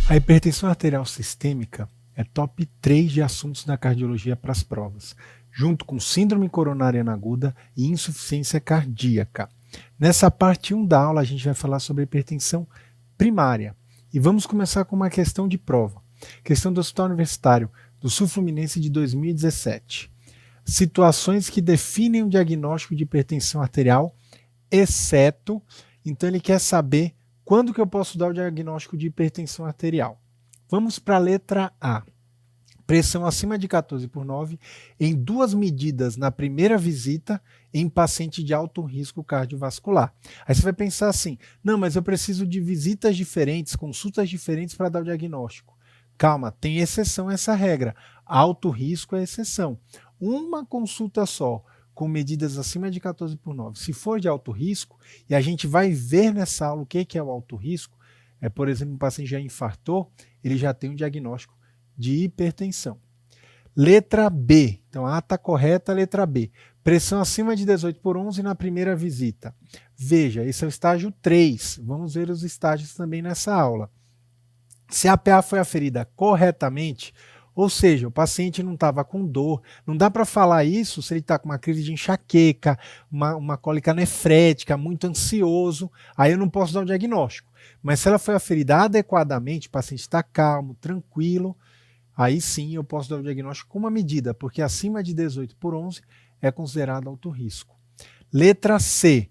A hipertensão arterial sistêmica é top 3 de assuntos na cardiologia para as provas, junto com síndrome coronariana aguda e insuficiência cardíaca. Nessa parte 1 da aula, a gente vai falar sobre hipertensão primária. E vamos começar com uma questão de prova. Questão do Hospital Universitário do Sul Fluminense de 2017. Situações que definem o diagnóstico de hipertensão arterial, exceto, então ele quer saber quando que eu posso dar o diagnóstico de hipertensão arterial. Vamos para a letra A. Pressão acima de 14/9 em 2 medidas na primeira visita em paciente de alto risco cardiovascular. Aí você vai pensar assim, não, mas eu preciso de visitas diferentes, consultas diferentes para dar o diagnóstico. Calma, tem exceção a essa regra. Alto risco é exceção. Uma consulta só, com medidas acima de 14/9, se for de alto risco, e a gente vai ver nessa aula o que é o alto risco, por exemplo, um paciente já infartou, ele já tem um diagnóstico de hipertensão. Letra B, então A está correta, letra B. Pressão acima de 18/11 na primeira visita. Veja, esse é o estágio 3, vamos ver os estágios também nessa aula. Se a PA foi aferida corretamente, ou seja, o paciente não estava com dor, não dá para falar isso se ele está com uma crise de enxaqueca, uma cólica nefrética, muito ansioso, aí eu não posso dar o diagnóstico. Mas se ela foi aferida adequadamente, o paciente está calmo, tranquilo, aí sim eu posso dar o diagnóstico com uma medida, porque acima de 18/11 é considerado alto risco. Letra C.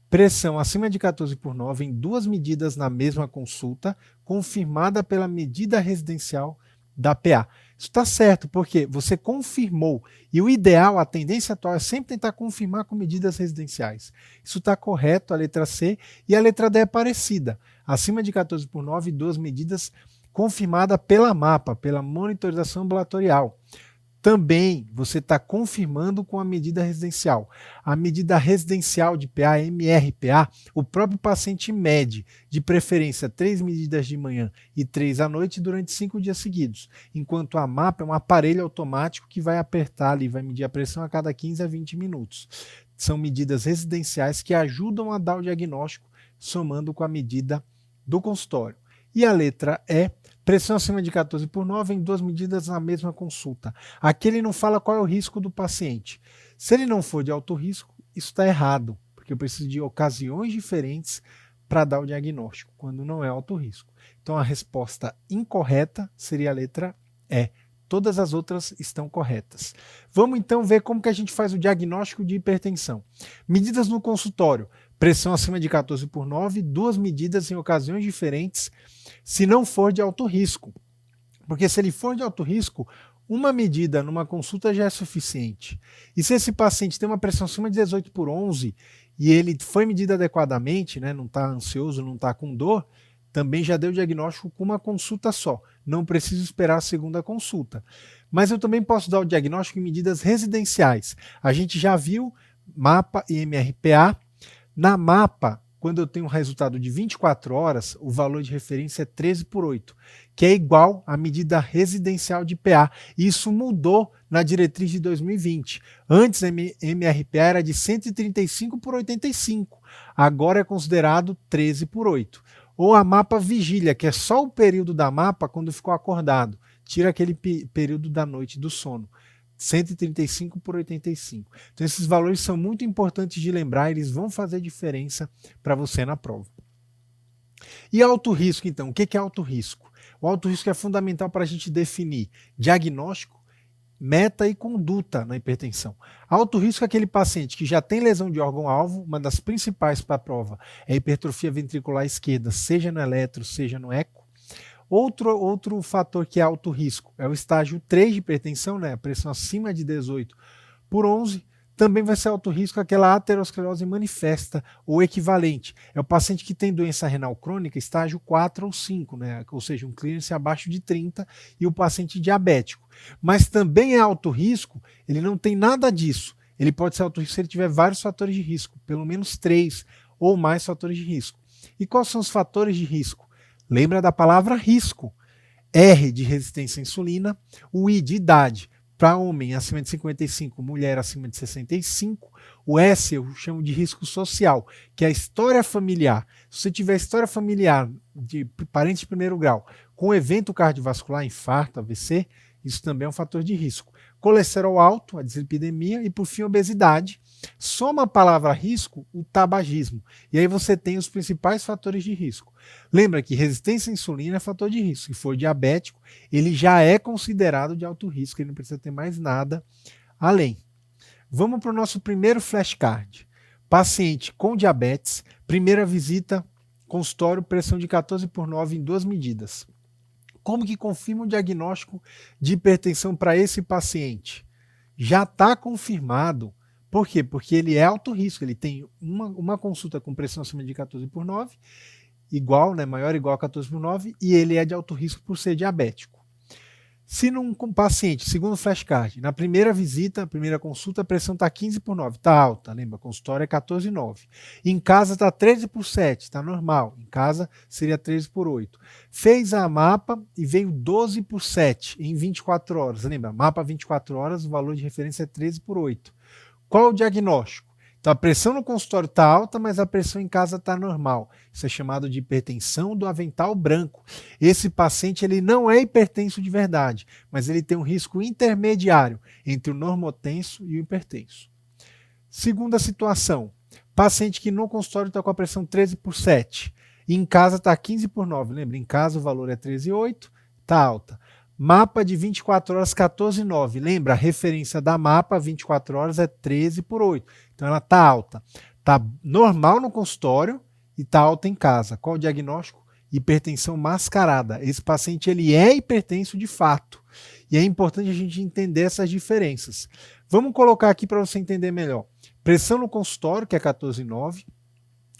Pressão acima de 14/9 em 2 medidas na mesma consulta, confirmada pela medida residencial da PA. Isso está certo, porque você confirmou. E o ideal, a tendência atual é sempre tentar confirmar com medidas residenciais. Isso está correto, a letra C. E a letra D é parecida. Acima de 14/9, 2 medidas confirmada pela MAPA, pela monitorização ambulatorial. Também você está confirmando com a medida residencial. A medida residencial de PA, MRPA, o próprio paciente mede, de preferência 3 medidas de manhã e 3 à noite durante 5 dias seguidos, enquanto a MAPA é um aparelho automático que vai apertar ali, vai medir a pressão a cada 15 a 20 minutos. São medidas residenciais que ajudam a dar o diagnóstico, somando com a medida do consultório. E a letra E, pressão acima de 14/9 em 2 medidas na mesma consulta. Aqui ele não fala qual é o risco do paciente. Se ele não for de alto risco, isso está errado, porque eu preciso de ocasiões diferentes para dar o diagnóstico, quando não é alto risco. Então a resposta incorreta seria a letra E. Todas as outras estão corretas. Vamos então ver como que a gente faz o diagnóstico de hipertensão. Medidas no consultório. Pressão acima de 14/9, 2 medidas em ocasiões diferentes, se não for de alto risco. Porque se ele for de alto risco, uma medida numa consulta já é suficiente. E se esse paciente tem uma pressão acima de 18/11 e ele foi medido adequadamente, né, não está ansioso, não está com dor, também já deu o diagnóstico com uma consulta só. Não preciso esperar a segunda consulta. Mas eu também posso dar o diagnóstico em medidas residenciais. A gente já viu MAPA e MRPA. Na MAPA, quando eu tenho um resultado de 24 horas, o valor de referência é 13/8, que é igual à medida residencial de PA. Isso mudou na diretriz de 2020. Antes, a MRPA era de 135/85. Agora é considerado 13/8. Ou a MAPA vigília, que é só o período da MAPA quando ficou acordado. Tira aquele período da noite do sono. 135/85. Então esses valores são muito importantes de lembrar, eles vão fazer diferença para você na prova. E alto risco, então, o que é alto risco? O alto risco é fundamental para a gente definir diagnóstico, meta e conduta na hipertensão. Alto risco é aquele paciente que já tem lesão de órgão-alvo, uma das principais para a prova é a hipertrofia ventricular esquerda, seja no eletro, seja no eco. Outro fator que é alto risco é o estágio 3 de hipertensão, né? A pressão acima de 18/11. Também vai ser alto risco aquela aterosclerose manifesta ou equivalente. É o paciente que tem doença renal crônica, estágio 4 ou 5, né? Ou seja, um clearance abaixo de 30 e o paciente diabético. Mas também é alto risco, ele não tem nada disso. Ele pode ser alto risco se ele tiver vários fatores de risco, pelo menos 3 ou mais fatores de risco. E quais são os fatores de risco? Lembra da palavra risco. R de resistência à insulina, o I de idade. Para homem acima de 55, mulher acima de 65. O S eu chamo de risco social, que é a história familiar. Se você tiver história familiar de parente de primeiro grau com evento cardiovascular, infarto, AVC, isso também é um fator de risco. Colesterol alto, a dislipidemia e, por fim, obesidade. Soma a palavra risco o tabagismo. E aí você tem os principais fatores de risco. Lembra que resistência à insulina é fator de risco. Se for diabético, ele já é considerado de alto risco, ele não precisa ter mais nada além. Vamos para o nosso primeiro flashcard. Paciente com diabetes, primeira visita, consultório, pressão de 14/9 em 2 medidas. Como que confirma o diagnóstico de hipertensão para esse paciente? Já está confirmado. Por quê? Porque ele é alto risco, ele tem uma consulta com pressão acima de 14/9, igual, né, maior ou igual a 14/9, e ele é de alto risco por ser diabético. Se num paciente, segundo o flashcard, na primeira visita, primeira consulta, a pressão está 15/9, está alta, lembra? Consultório é 14/9. Em casa está 13/7, está normal. Em casa seria 13/8. Fez a mapa e veio 12/7 em 24 horas. Lembra? Mapa 24 horas, o valor de referência é 13/8. Qual o diagnóstico? Então a pressão no consultório está alta, mas a pressão em casa está normal. Isso é chamado de hipertensão do avental branco. Esse paciente ele não é hipertenso de verdade, mas ele tem um risco intermediário entre o normotenso e o hipertenso. Segunda situação, paciente que no consultório está com a pressão 13/7, e em casa está 15/9. Lembra, em casa o valor é 13/8, está alta. Mapa de 24 horas, 14/9. Lembra, a referência da mapa 24 horas é 13/8. Então ela está alta. Está normal no consultório e está alta em casa. Qual o diagnóstico? Hipertensão mascarada. Esse paciente ele é hipertenso de fato. E é importante a gente entender essas diferenças. Vamos colocar aqui para você entender melhor. Pressão no consultório, que é 14/9.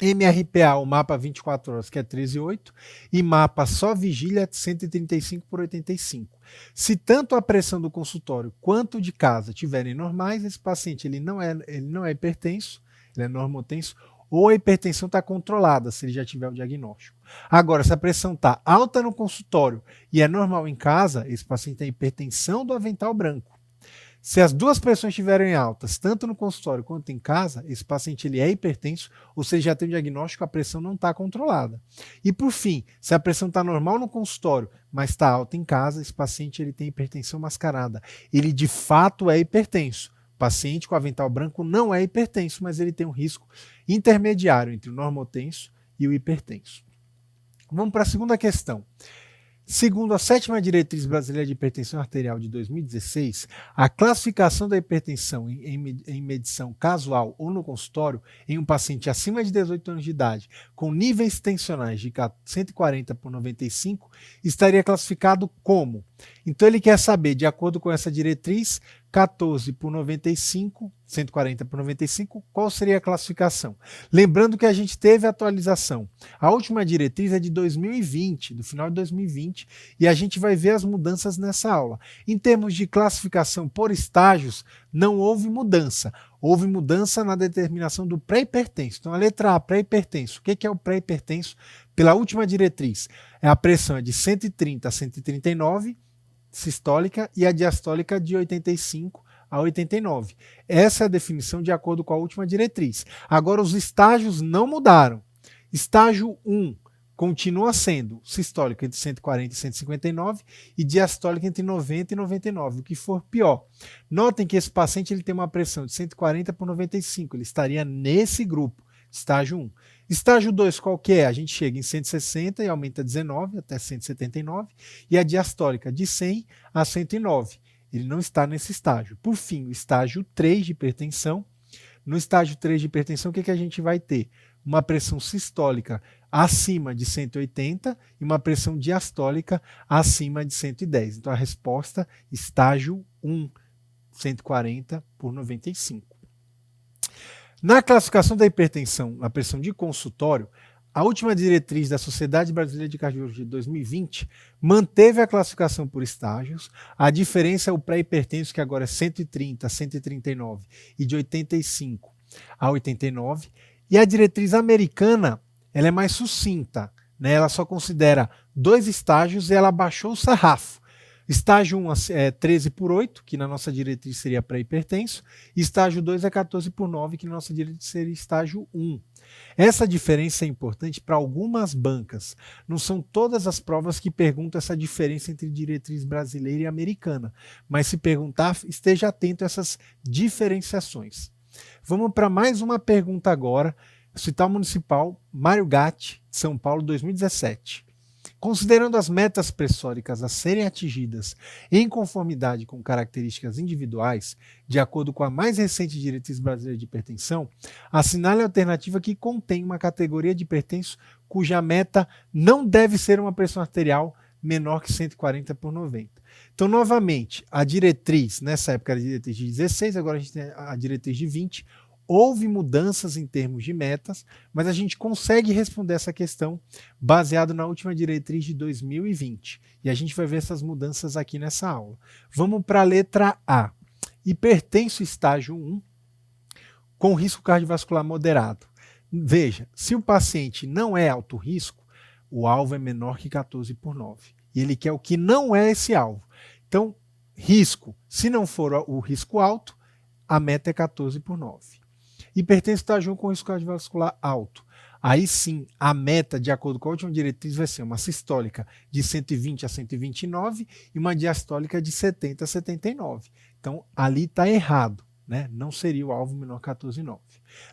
MRPA, o mapa 24 horas, que é 13/8, e mapa só vigília, 135/85. Se tanto a pressão do consultório quanto de casa tiverem normais, esse paciente ele não é hipertenso, ele é normotenso, ou a hipertensão está controlada, se ele já tiver o diagnóstico. Agora, se a pressão está alta no consultório e é normal em casa, esse paciente tem hipertensão do avental branco. Se as duas pressões estiverem altas, tanto no consultório quanto em casa, esse paciente ele é hipertenso, ou seja, já tem o diagnóstico, a pressão não está controlada. E por fim, se a pressão está normal no consultório, mas está alta em casa, esse paciente ele tem hipertensão mascarada. Ele de fato é hipertenso. O paciente com avental branco não é hipertenso, mas ele tem um risco intermediário entre o normotenso e o hipertenso. Vamos para a segunda questão. Segundo a 7ª Diretriz Brasileira de Hipertensão Arterial de 2016, a classificação da hipertensão em medição casual ou no consultório em um paciente acima de 18 anos de idade com níveis tensionais de 140/95 estaria classificado como? Então ele quer saber, de acordo com essa diretriz, 14/95, 140/95, qual seria a classificação? Lembrando que a gente teve atualização. A última diretriz é de 2020, do final de 2020, e a gente vai ver as mudanças nessa aula. Em termos de classificação por estágios, não houve mudança. Houve mudança na determinação do pré-hipertenso. Então a letra A, pré-hipertenso. O que é o pré-hipertenso? Pela última diretriz, a pressão é de 130 a 139, sistólica, e a diastólica de 85 a 89. Essa é a definição de acordo com a última diretriz. Agora, os estágios não mudaram. Estágio 1 continua sendo sistólica entre 140 e 159 e diastólica entre 90 e 99, o que for pior. Notem que esse paciente ele tem uma pressão de 140/95, ele estaria nesse grupo, estágio 1. Estágio 2 qual que é? A gente chega em 160 e aumenta 19 até 179, e a diastólica de 100 a 109. Ele não está nesse estágio. Por fim, o estágio 3 de hipertensão. No estágio 3 de hipertensão, o que a gente vai ter? Uma pressão sistólica acima de 180 e uma pressão diastólica acima de 110. Então a resposta, estágio 1, 140/95. Na classificação da hipertensão, na pressão de consultório, a última diretriz da Sociedade Brasileira de Cardiologia de 2020 manteve a classificação por estágios. A diferença é o pré-hipertenso, que agora é 130 a 139 e de 85 a 89. E a diretriz americana ela é mais sucinta, né? Ela só considera 2 estágios e ela baixou o sarrafo. Estágio 1 é 13/8, que na nossa diretriz seria pré-hipertenso, e estágio 2 é 14/9, que na nossa diretriz seria estágio 1. Essa diferença é importante para algumas bancas. Não são todas as provas que perguntam essa diferença entre diretriz brasileira e americana, mas se perguntar, esteja atento a essas diferenciações. Vamos para mais uma pergunta agora. Hospital Municipal Mário Gatti, São Paulo, 2017. Considerando as metas pressóricas a serem atingidas em conformidade com características individuais, de acordo com a mais recente diretriz brasileira de hipertensão, assinale a alternativa que contém uma categoria de hipertenso cuja meta não deve ser uma pressão arterial menor que 140/90. Então, novamente, a diretriz, nessa época era a diretriz de 16, agora a gente tem a diretriz de 20, houve mudanças em termos de metas, mas a gente consegue responder essa questão baseado na última diretriz de 2020. E a gente vai ver essas mudanças aqui nessa aula. Vamos para a letra A. Hipertenso estágio 1 com risco cardiovascular moderado. Veja, se o paciente não é alto risco, o alvo é menor que 14/9. E ele quer o que não é esse alvo. Então, risco, se não for o risco alto, a meta é 14/9. Hipertenso estágio 1 com risco cardiovascular alto. Aí sim, a meta, de acordo com a última diretriz, vai ser uma sistólica de 120 a 129 e uma diastólica de 70 a 79. Então, ali está errado, né? Não seria o alvo menor 14/9.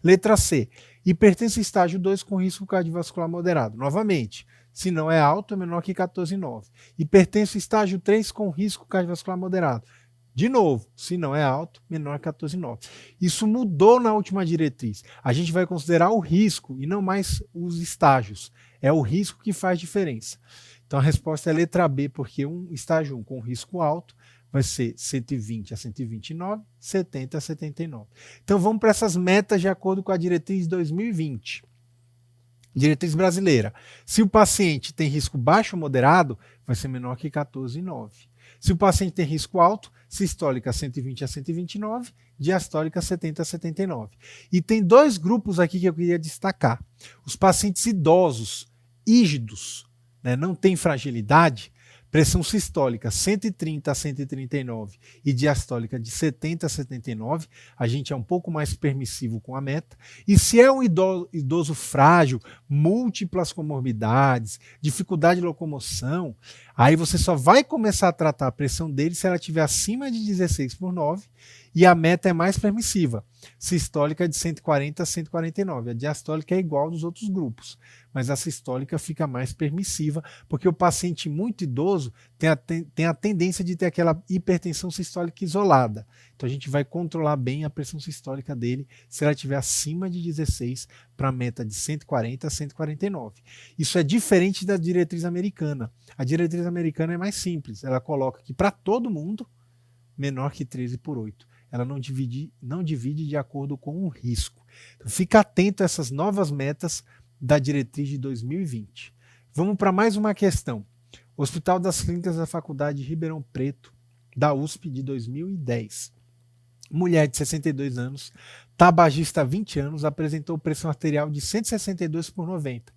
Letra C. Hipertenso estágio 2 com risco cardiovascular moderado. Novamente, se não é alto, é menor que 14/9. Hipertenso estágio 3 com risco cardiovascular moderado. De novo, se não é alto, menor que 14/9. Isso mudou na última diretriz. A gente vai considerar o risco e não mais os estágios. É o risco que faz diferença. Então a resposta é letra B, porque estágio 1 com risco alto vai ser 120 a 129, 70 a 79. Então vamos para essas metas de acordo com a diretriz 2020. Diretriz brasileira. Se o paciente tem risco baixo ou moderado, vai ser menor que 14/9. Se o paciente tem risco alto, sistólica 120 a 129, diastólica 70 a 79. E tem dois grupos aqui que eu queria destacar. Os pacientes idosos, rígidos, né, não tem fragilidade, pressão sistólica 130 a 139 e diastólica de 70 a 79, a gente é um pouco mais permissivo com a meta. E se é um idoso frágil, múltiplas comorbidades, dificuldade de locomoção, aí você só vai começar a tratar a pressão dele se ela estiver acima de 16/9 e a meta é mais permissiva. Sistólica de 140 a 149. A diastólica é igual dos outros grupos, mas a sistólica fica mais permissiva, porque o paciente muito idoso tem a tendência de ter aquela hipertensão sistólica isolada. Então a gente vai controlar bem a pressão sistólica dele se ela estiver acima de 16 para a meta de 140 a 149. Isso é diferente da diretriz americana. A diretriz americana é mais simples. Ela coloca que para todo mundo, menor que 13/8. Ela não divide de acordo com o risco. Então, fica atento a essas novas metas da diretriz de 2020. Vamos para mais uma questão. Hospital das Clínicas da Faculdade de Ribeirão Preto, da USP, de 2010. Mulher de 62 anos, tabagista há 20 anos, apresentou pressão arterial de 162/90,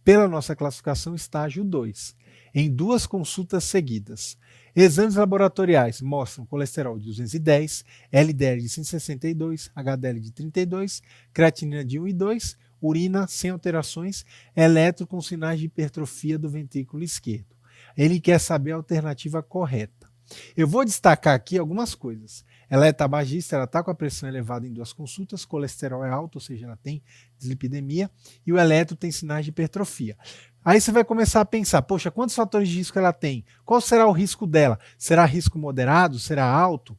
pela nossa classificação estágio 2, em 2 consultas seguidas. Exames laboratoriais mostram colesterol de 210, LDL de 162, HDL de 32, creatinina de 1 e 2, urina sem alterações, eletro com sinais de hipertrofia do ventrículo esquerdo. Ele quer saber a alternativa correta. Eu vou destacar aqui algumas coisas. Ela é tabagista, ela está com a pressão elevada em 2 consultas, colesterol é alto, ou seja, ela tem dislipidemia, e o eletro tem sinais de hipertrofia. Aí você vai começar a pensar, poxa, quantos fatores de risco ela tem? Qual será o risco dela? Será risco moderado? Será alto?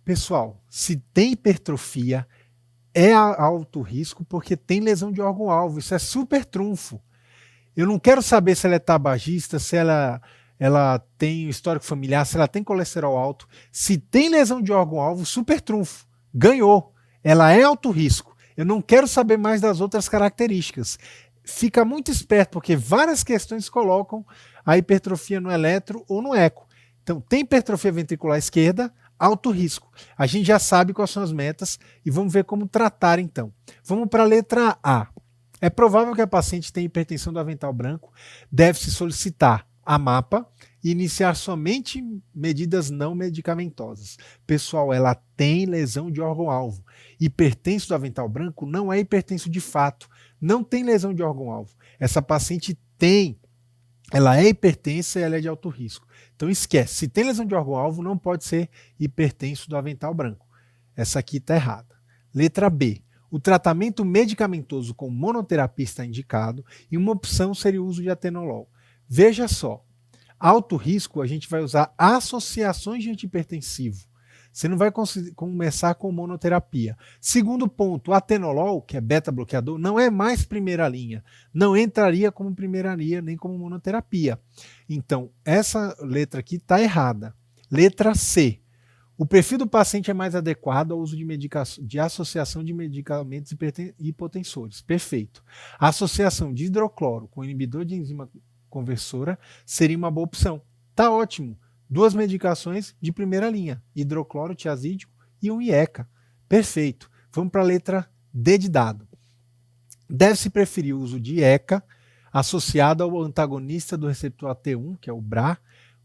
Pessoal, se tem hipertrofia, é alto risco porque tem lesão de órgão-alvo. Isso é super trunfo. Eu não quero saber se ela é tabagista, se ela tem histórico familiar, se ela tem colesterol alto. Se tem lesão de órgão-alvo, super trunfo. Ganhou. Ela é alto risco. Eu não quero saber mais das outras características. Fica muito esperto, porque várias questões colocam a hipertrofia no eletro ou no eco. Então, tem hipertrofia ventricular esquerda, alto risco. A gente já sabe quais são as metas e vamos ver como tratar então. Vamos para a letra A. É provável que a paciente tenha hipertensão do avental branco, deve-se solicitar a MAPA e iniciar somente medidas não medicamentosas. Pessoal, ela tem lesão de órgão-alvo. Hipertenso do avental branco não é hipertenso de fato, não tem lesão de órgão-alvo. Essa paciente tem, ela é hipertensa e ela é de alto risco. Então esquece, se tem lesão de órgão-alvo, não pode ser hipertenso do avental branco. Essa aqui está errada. Letra B. O tratamento medicamentoso com monoterapia está indicado e uma opção seria o uso de atenolol. Veja só, alto risco a gente vai usar associações de antihipertensivo. Você não vai começar com monoterapia. Segundo ponto, o atenolol, que é beta-bloqueador, não é mais primeira linha. Não entraria como primeira linha nem como monoterapia. Então, essa letra aqui está errada. Letra C. O perfil do paciente é mais adequado ao uso de associação de medicamentos hipotensores. Perfeito. A associação de hidrocloro com inibidor de enzima conversora seria uma boa opção. Tá ótimo. 2 medicações de primeira linha, hidrocloro tiazídico e um IECA. Perfeito. Vamos para a letra D de dado. Deve-se preferir o uso de IECA associado ao antagonista do receptor AT1, que é o BRA,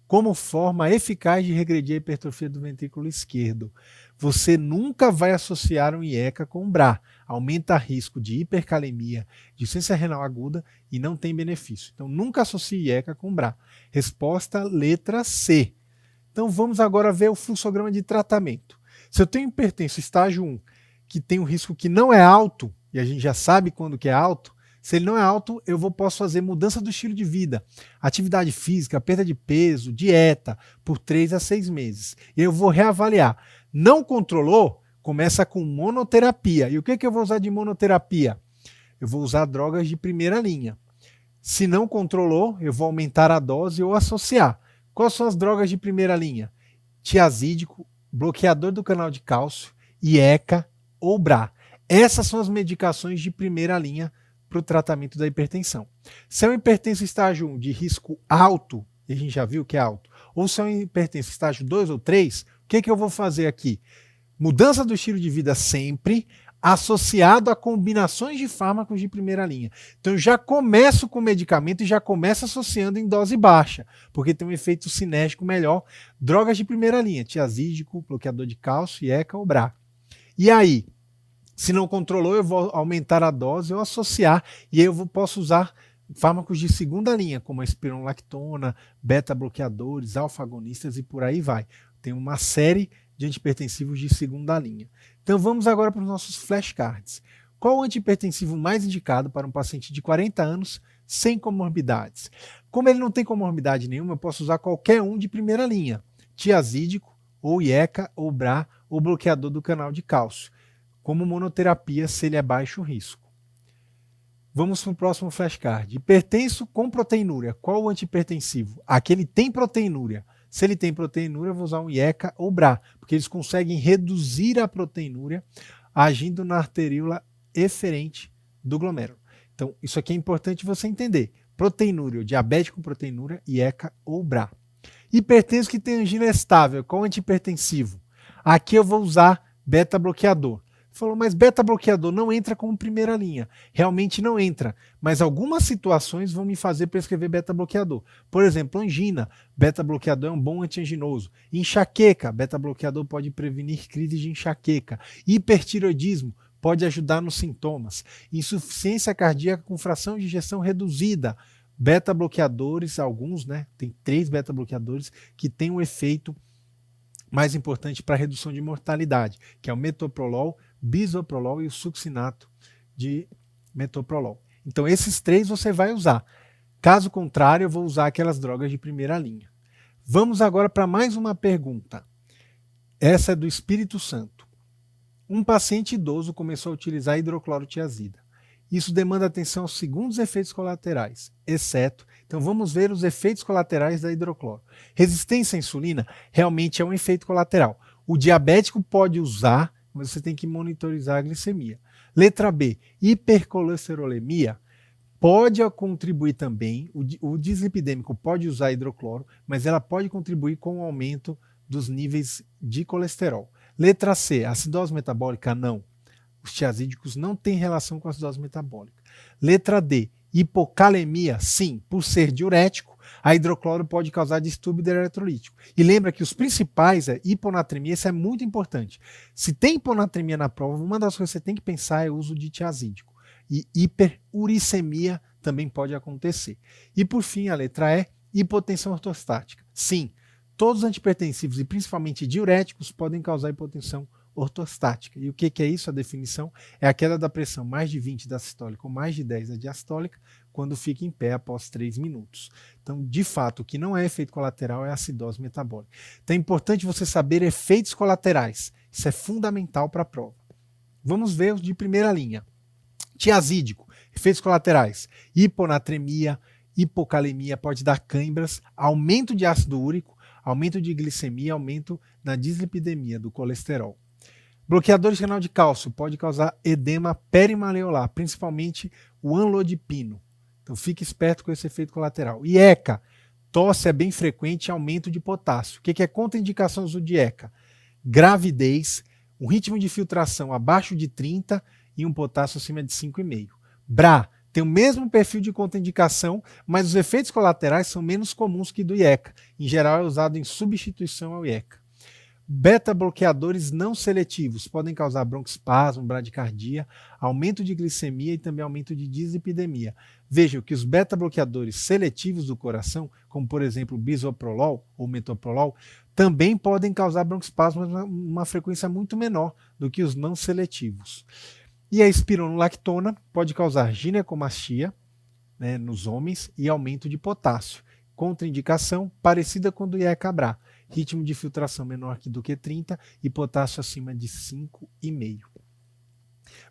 como forma eficaz de regredir a hipertrofia do ventrículo esquerdo. Você nunca vai associar um IECA com um BRA. Aumenta risco de hipercalemia, de insuficiência renal aguda e não tem benefício. Então, nunca associe IECA com BRA. Resposta letra C. Então, vamos agora ver o fluxograma de tratamento. Se eu tenho hipertenso estágio 1, que tem um risco que não é alto, e a gente já sabe quando que é alto, se ele não é alto, posso fazer mudança do estilo de vida, atividade física, perda de peso, dieta, por 3 a 6 meses. E eu vou reavaliar. Não controlou? Começa com monoterapia. E o que eu vou usar de monoterapia? Eu vou usar drogas de primeira linha. Se não controlou, eu vou aumentar a dose ou associar. Quais são as drogas de primeira linha? Tiazídico, bloqueador do canal de cálcio, IECA ou BRA. Essas são as medicações de primeira linha para o tratamento da hipertensão. Se é um hipertenso estágio 1 de risco alto, e a gente já viu que é alto, ou se é um hipertenso estágio 2 ou 3, o que eu vou fazer aqui? Mudança do estilo de vida sempre, associado a combinações de fármacos de primeira linha. Então eu já começo com medicamento e já começo associando em dose baixa, porque tem um efeito sinérgico melhor. Drogas de primeira linha, tiazídico, bloqueador de cálcio, IECA ou BRA. E aí? Se não controlou, eu vou aumentar a dose ou associar, e aí eu posso usar fármacos de segunda linha, como a espironolactona, beta-bloqueadores, alfa-agonistas e por aí vai. Tem uma série de antihipertensivos de segunda linha. Então vamos agora para os nossos flashcards. Qual o antihipertensivo mais indicado para um paciente de 40 anos sem comorbidades? Como ele não tem comorbidade nenhuma, eu posso usar qualquer um de primeira linha. Tiazídico, ou IECA, ou BRA, ou bloqueador do canal de cálcio. Como monoterapia se ele é baixo risco. Vamos para o próximo flashcard. Hipertenso com proteinúria. Qual o antihipertensivo? Aquele tem proteinúria. Se ele tem proteinúria, eu vou usar um IECA ou BRA, porque eles conseguem reduzir a proteinúria agindo na arteríola eferente do glomérulo. Então, isso aqui é importante você entender. Proteinúria, diabético com proteinúria, IECA ou BRA. Hipertenso que tem angina estável. Qual o antihipertensivo? Aqui eu vou usar beta-bloqueador. Falou, mas beta-bloqueador não entra como primeira linha. Realmente não entra, mas algumas situações vão me fazer prescrever beta-bloqueador. Por exemplo, angina, beta-bloqueador é um bom antianginoso. Enxaqueca, beta-bloqueador pode prevenir crise de enxaqueca. Hipertireoidismo, pode ajudar nos sintomas. Insuficiência cardíaca com fração de ejeção reduzida. Beta-bloqueadores, alguns, né? Tem 3 beta-bloqueadores que têm um efeito mais importante para a redução de mortalidade, que é o metoprolol, bisoprolol e o succinato de metoprolol. Então esses 3 você vai usar. Caso contrário, eu vou usar aquelas drogas de primeira linha. Vamos agora para mais uma pergunta. Essa é do Espírito Santo. Um paciente idoso começou a utilizar hidroclorotiazida. Isso demanda atenção aos segundos efeitos colaterais, exceto, então vamos ver os efeitos colaterais da hidrocloro. Resistência à insulina realmente é um efeito colateral. O diabético pode usar, mas você tem que monitorizar a glicemia. Letra B, hipercolesterolemia pode contribuir também, o dislipidêmico pode usar hidrocloro, mas ela pode contribuir com o aumento dos níveis de colesterol. Letra C, acidose metabólica não. Os tiazídicos não têm relação com a acidose metabólica. Letra D, hipocalemia, sim, por ser diurético, A hidrocloro pode causar distúrbio eletrolítico. E lembra que os principais é hiponatremia, isso é muito importante. Se tem hiponatremia na prova, uma das coisas que você tem que pensar é o uso de tiazídico. E hiperuricemia também pode acontecer. E por fim, a letra E, hipotensão ortostática. Sim, todos os antihipertensivos e principalmente diuréticos podem causar hipotensão ortostática. E o que é isso? A definição é a queda da pressão mais de 20 da sistólica ou mais de 10 da diastólica quando fica em pé após 3 minutos. Então, de fato, o que não é efeito colateral é a acidose metabólica. Então é importante você saber efeitos colaterais. Isso é fundamental para a prova. Vamos ver os de primeira linha. Tiazídico, efeitos colaterais, hiponatremia, hipocalemia, pode dar cãibras, aumento de ácido úrico, aumento de glicemia, aumento na dislipidemia do colesterol. Bloqueadores de canal de cálcio pode causar edema perimaleolar, principalmente o anlodipino. Então fique esperto com esse efeito colateral. E ECA, tosse é bem frequente e aumento de potássio. O que é contraindicação do uso de ECA? Gravidez, um ritmo de filtração abaixo de 30 e um potássio acima de 5,5. BRA tem o mesmo perfil de contraindicação, mas os efeitos colaterais são menos comuns que do IECA. Em geral é usado em substituição ao IECA. Beta-bloqueadores não seletivos podem causar broncoespasmo, bradicardia, aumento de glicemia e também aumento de dislipidemia. Vejam que os beta-bloqueadores seletivos do coração, como por exemplo o bisoprolol ou metoprolol, também podem causar broncoespasmo, mas uma frequência muito menor do que os não seletivos. E a espironolactona pode causar ginecomastia, né, nos homens e aumento de potássio. Contraindicação parecida com do IECA-BRA. Ritmo de filtração menor do que 30 e potássio acima de 5,5.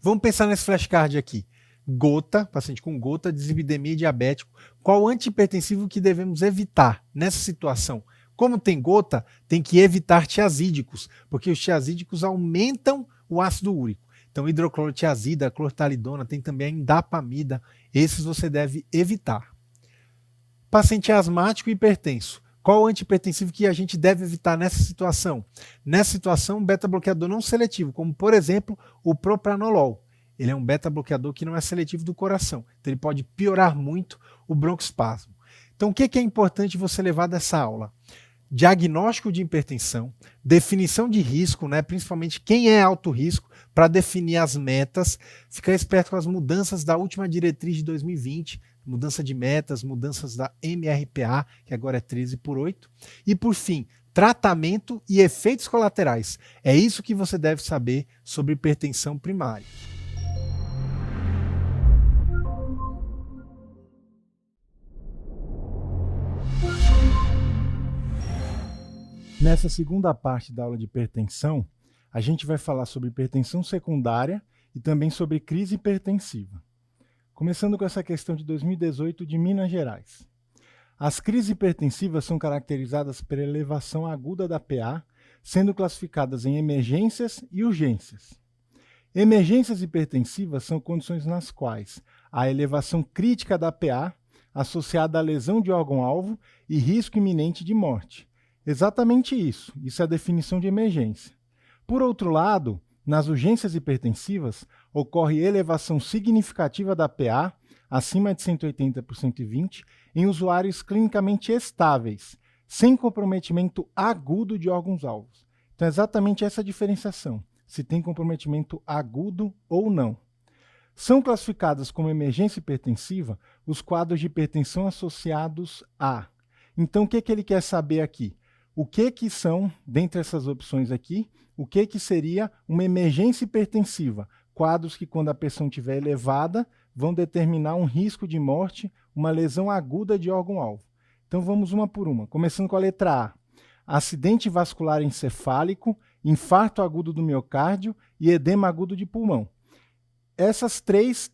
Vamos pensar nesse flashcard aqui. Gota, paciente com gota, dislipidemia e diabético. Qual antihipertensivo que devemos evitar nessa situação? Como tem gota, tem que evitar tiazídicos, porque os tiazídicos aumentam o ácido úrico. Então, hidroclorotiazida, clortalidona, tem também a indapamida. Esses você deve evitar. Paciente asmático e hipertenso. Qual o antihipertensivo que a gente deve evitar nessa situação? Nessa situação, um beta-bloqueador não seletivo, como por exemplo o propranolol. Ele é um beta-bloqueador que não é seletivo do coração, então ele pode piorar muito o broncoespasmo. Então o que é importante você levar dessa aula? Diagnóstico de hipertensão, definição de risco, né, principalmente quem é alto risco, para definir as metas, ficar esperto com as mudanças da última diretriz de 2020, mudança de metas, mudanças da MRPA, que agora é 13/8, e por fim, tratamento e efeitos colaterais. É isso que você deve saber sobre hipertensão primária. Nessa segunda parte da aula de hipertensão, a gente vai falar sobre hipertensão secundária e também sobre crise hipertensiva. Começando com essa questão de 2018 de Minas Gerais. As crises hipertensivas são caracterizadas pela elevação aguda da PA, sendo classificadas em emergências e urgências. Emergências hipertensivas são condições nas quais a elevação crítica da PA, associada à lesão de órgão-alvo e risco iminente de morte. Exatamente isso é a definição de emergência. Por outro lado, nas urgências hipertensivas, ocorre elevação significativa da PA, acima de 180 por 120, em usuários clinicamente estáveis, sem comprometimento agudo de órgãos-alvos. Então, é exatamente essa diferenciação, se tem comprometimento agudo ou não. São classificadas como emergência hipertensiva os quadros de hipertensão associados a. Então, o que ele quer saber aqui? O que são, dentre essas opções aqui, o que seria uma emergência hipertensiva? Quadros que, quando a pressão estiver elevada, vão determinar um risco de morte, uma lesão aguda de órgão-alvo. Então vamos uma por uma, começando com a letra A. Acidente vascular encefálico, infarto agudo do miocárdio e edema agudo de pulmão. Essas três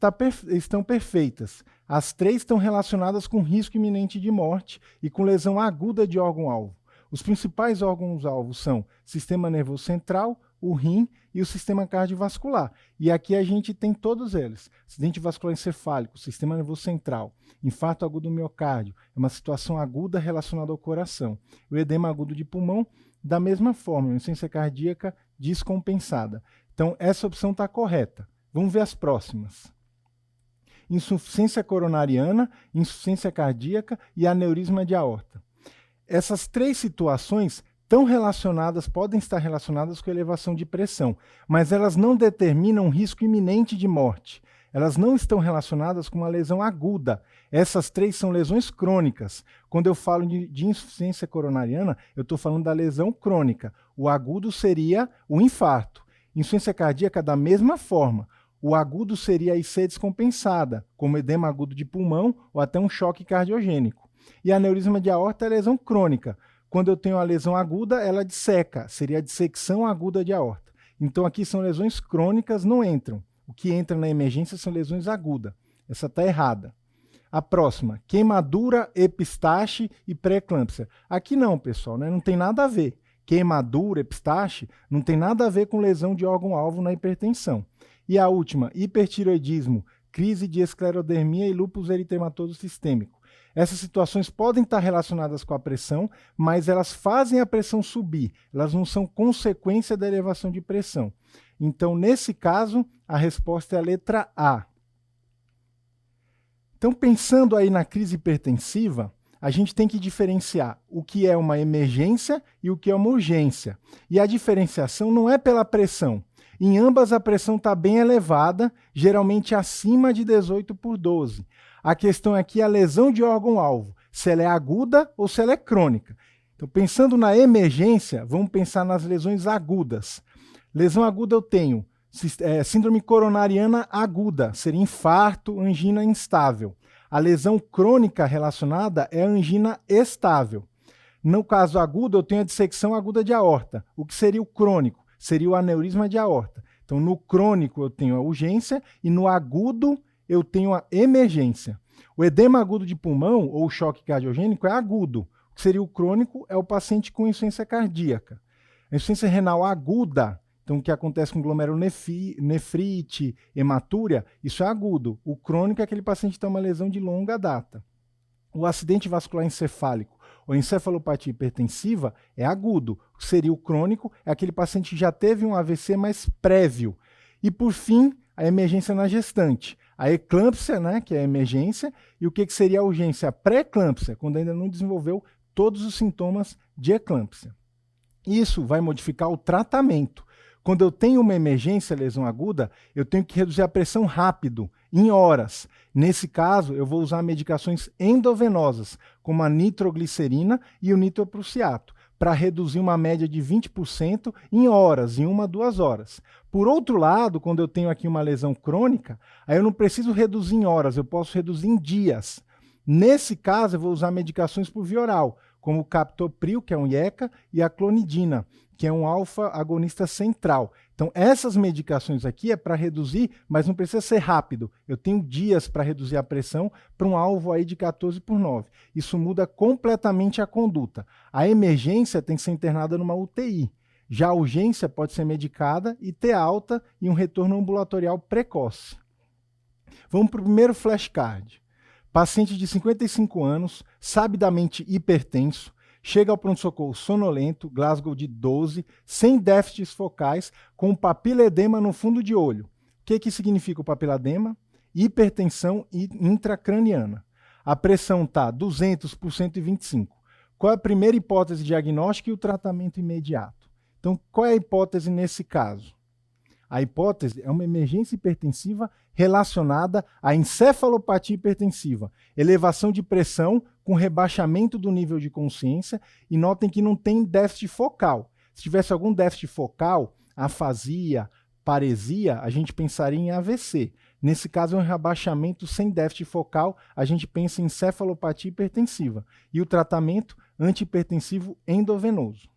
estão perfeitas. As três estão relacionadas com risco iminente de morte e com lesão aguda de órgão-alvo. Os principais órgãos-alvos são o sistema nervoso central, o rim e o sistema cardiovascular. E aqui a gente tem todos eles. Acidente vascular encefálico, sistema nervoso central, infarto agudo do miocárdio, é uma situação aguda relacionada ao coração. O edema agudo de pulmão, da mesma forma, uma insuficiência cardíaca descompensada. Então, essa opção está correta. Vamos ver as próximas. insuficiência coronariana, insuficiência cardíaca e aneurisma de aorta. Essas 3 situações podem estar relacionadas com elevação de pressão, mas elas não determinam risco iminente de morte. Elas não estão relacionadas com uma lesão aguda. Essas 3 são lesões crônicas. Quando eu falo de insuficiência coronariana, eu estou falando da lesão crônica. O agudo seria o infarto. Insuficiência cardíaca, da mesma forma. O agudo seria a IC descompensada, como edema agudo de pulmão ou até um choque cardiogênico. E aneurisma de aorta é lesão crônica. Quando eu tenho a lesão aguda, ela disseca, seria a dissecção aguda de aorta. Então aqui são lesões crônicas, não entram. O que entra na emergência são lesões agudas. Essa está errada. A próxima, queimadura, epistaxe e pré-eclâmpsia. Aqui não, pessoal, né? Não tem nada a ver. Queimadura, epistaxe, não tem nada a ver com lesão de órgão-alvo na hipertensão. E a última, hipertireoidismo, crise de esclerodermia e lúpus eritematoso sistêmico. Essas situações podem estar relacionadas com a pressão, mas elas fazem a pressão subir, elas não são consequência da elevação de pressão. Então, nesse caso, a resposta é a letra A. Então, pensando aí na crise hipertensiva, a gente tem que diferenciar o que é uma emergência e o que é uma urgência. E a diferenciação não é pela pressão. Em ambas a pressão está bem elevada, geralmente acima de 18/12. A questão aqui é a lesão de órgão-alvo, se ela é aguda ou se ela é crônica. Então, pensando na emergência, vamos pensar nas lesões agudas. Lesão aguda eu tenho síndrome coronariana aguda, seria infarto, angina instável. A lesão crônica relacionada é a angina estável. No caso agudo, eu tenho a dissecção aguda de aorta. O que seria o crônico? Seria o aneurisma de aorta. Então, no crônico eu tenho a urgência e no agudo eu tenho a emergência. O edema agudo de pulmão ou choque cardiogênico é agudo. O que seria o crônico é o paciente com insuficiência cardíaca. A insuficiência renal aguda, então o que acontece com glomerulonefrite, hematúria, isso é agudo. O crônico é aquele paciente que tem uma lesão de longa data. O acidente vascular encefálico ou encefalopatia hipertensiva é agudo. O que seria o crônico é aquele paciente que já teve um AVC mais prévio. E por fim, a emergência na gestante. A eclâmpsia, né, que é a emergência, e o que seria a urgência? A pré-eclâmpsia, quando ainda não desenvolveu todos os sintomas de eclâmpsia. Isso vai modificar o tratamento. Quando eu tenho uma emergência, lesão aguda, eu tenho que reduzir a pressão rápido, em horas. Nesse caso, eu vou usar medicações endovenosas, como a nitroglicerina e o nitroprusiato, para reduzir uma média de 20% em horas, em 1 a 2 horas. Por outro lado, quando eu tenho aqui uma lesão crônica, aí eu não preciso reduzir em horas, eu posso reduzir em dias. Nesse caso, eu vou usar medicações por via oral, como o captopril, que é um IECA, e a clonidina, que é um alfa-agonista central. Então, essas medicações aqui é para reduzir, mas não precisa ser rápido. Eu tenho dias para reduzir a pressão para um alvo aí de 14/9. Isso muda completamente a conduta. A emergência tem que ser internada numa UTI. Já a urgência pode ser medicada e ter alta e um retorno ambulatorial precoce. Vamos para o primeiro flashcard. Paciente de 55 anos, sabidamente hipertenso, chega ao pronto-socorro sonolento, Glasgow de 12, sem déficits focais, com papiledema no fundo de olho. O que significa o papiledema? Hipertensão intracraniana. A pressão está 200 por 125. Qual é a primeira hipótese diagnóstica e o tratamento imediato? Então, qual é a hipótese nesse caso? A hipótese é uma emergência hipertensiva relacionada à encefalopatia hipertensiva, elevação de pressão com rebaixamento do nível de consciência, e notem que não tem déficit focal. Se tivesse algum déficit focal, afasia, paresia, a gente pensaria em AVC. Nesse caso é um rebaixamento sem déficit focal, a gente pensa em encefalopatia hipertensiva. E o tratamento antihipertensivo endovenoso.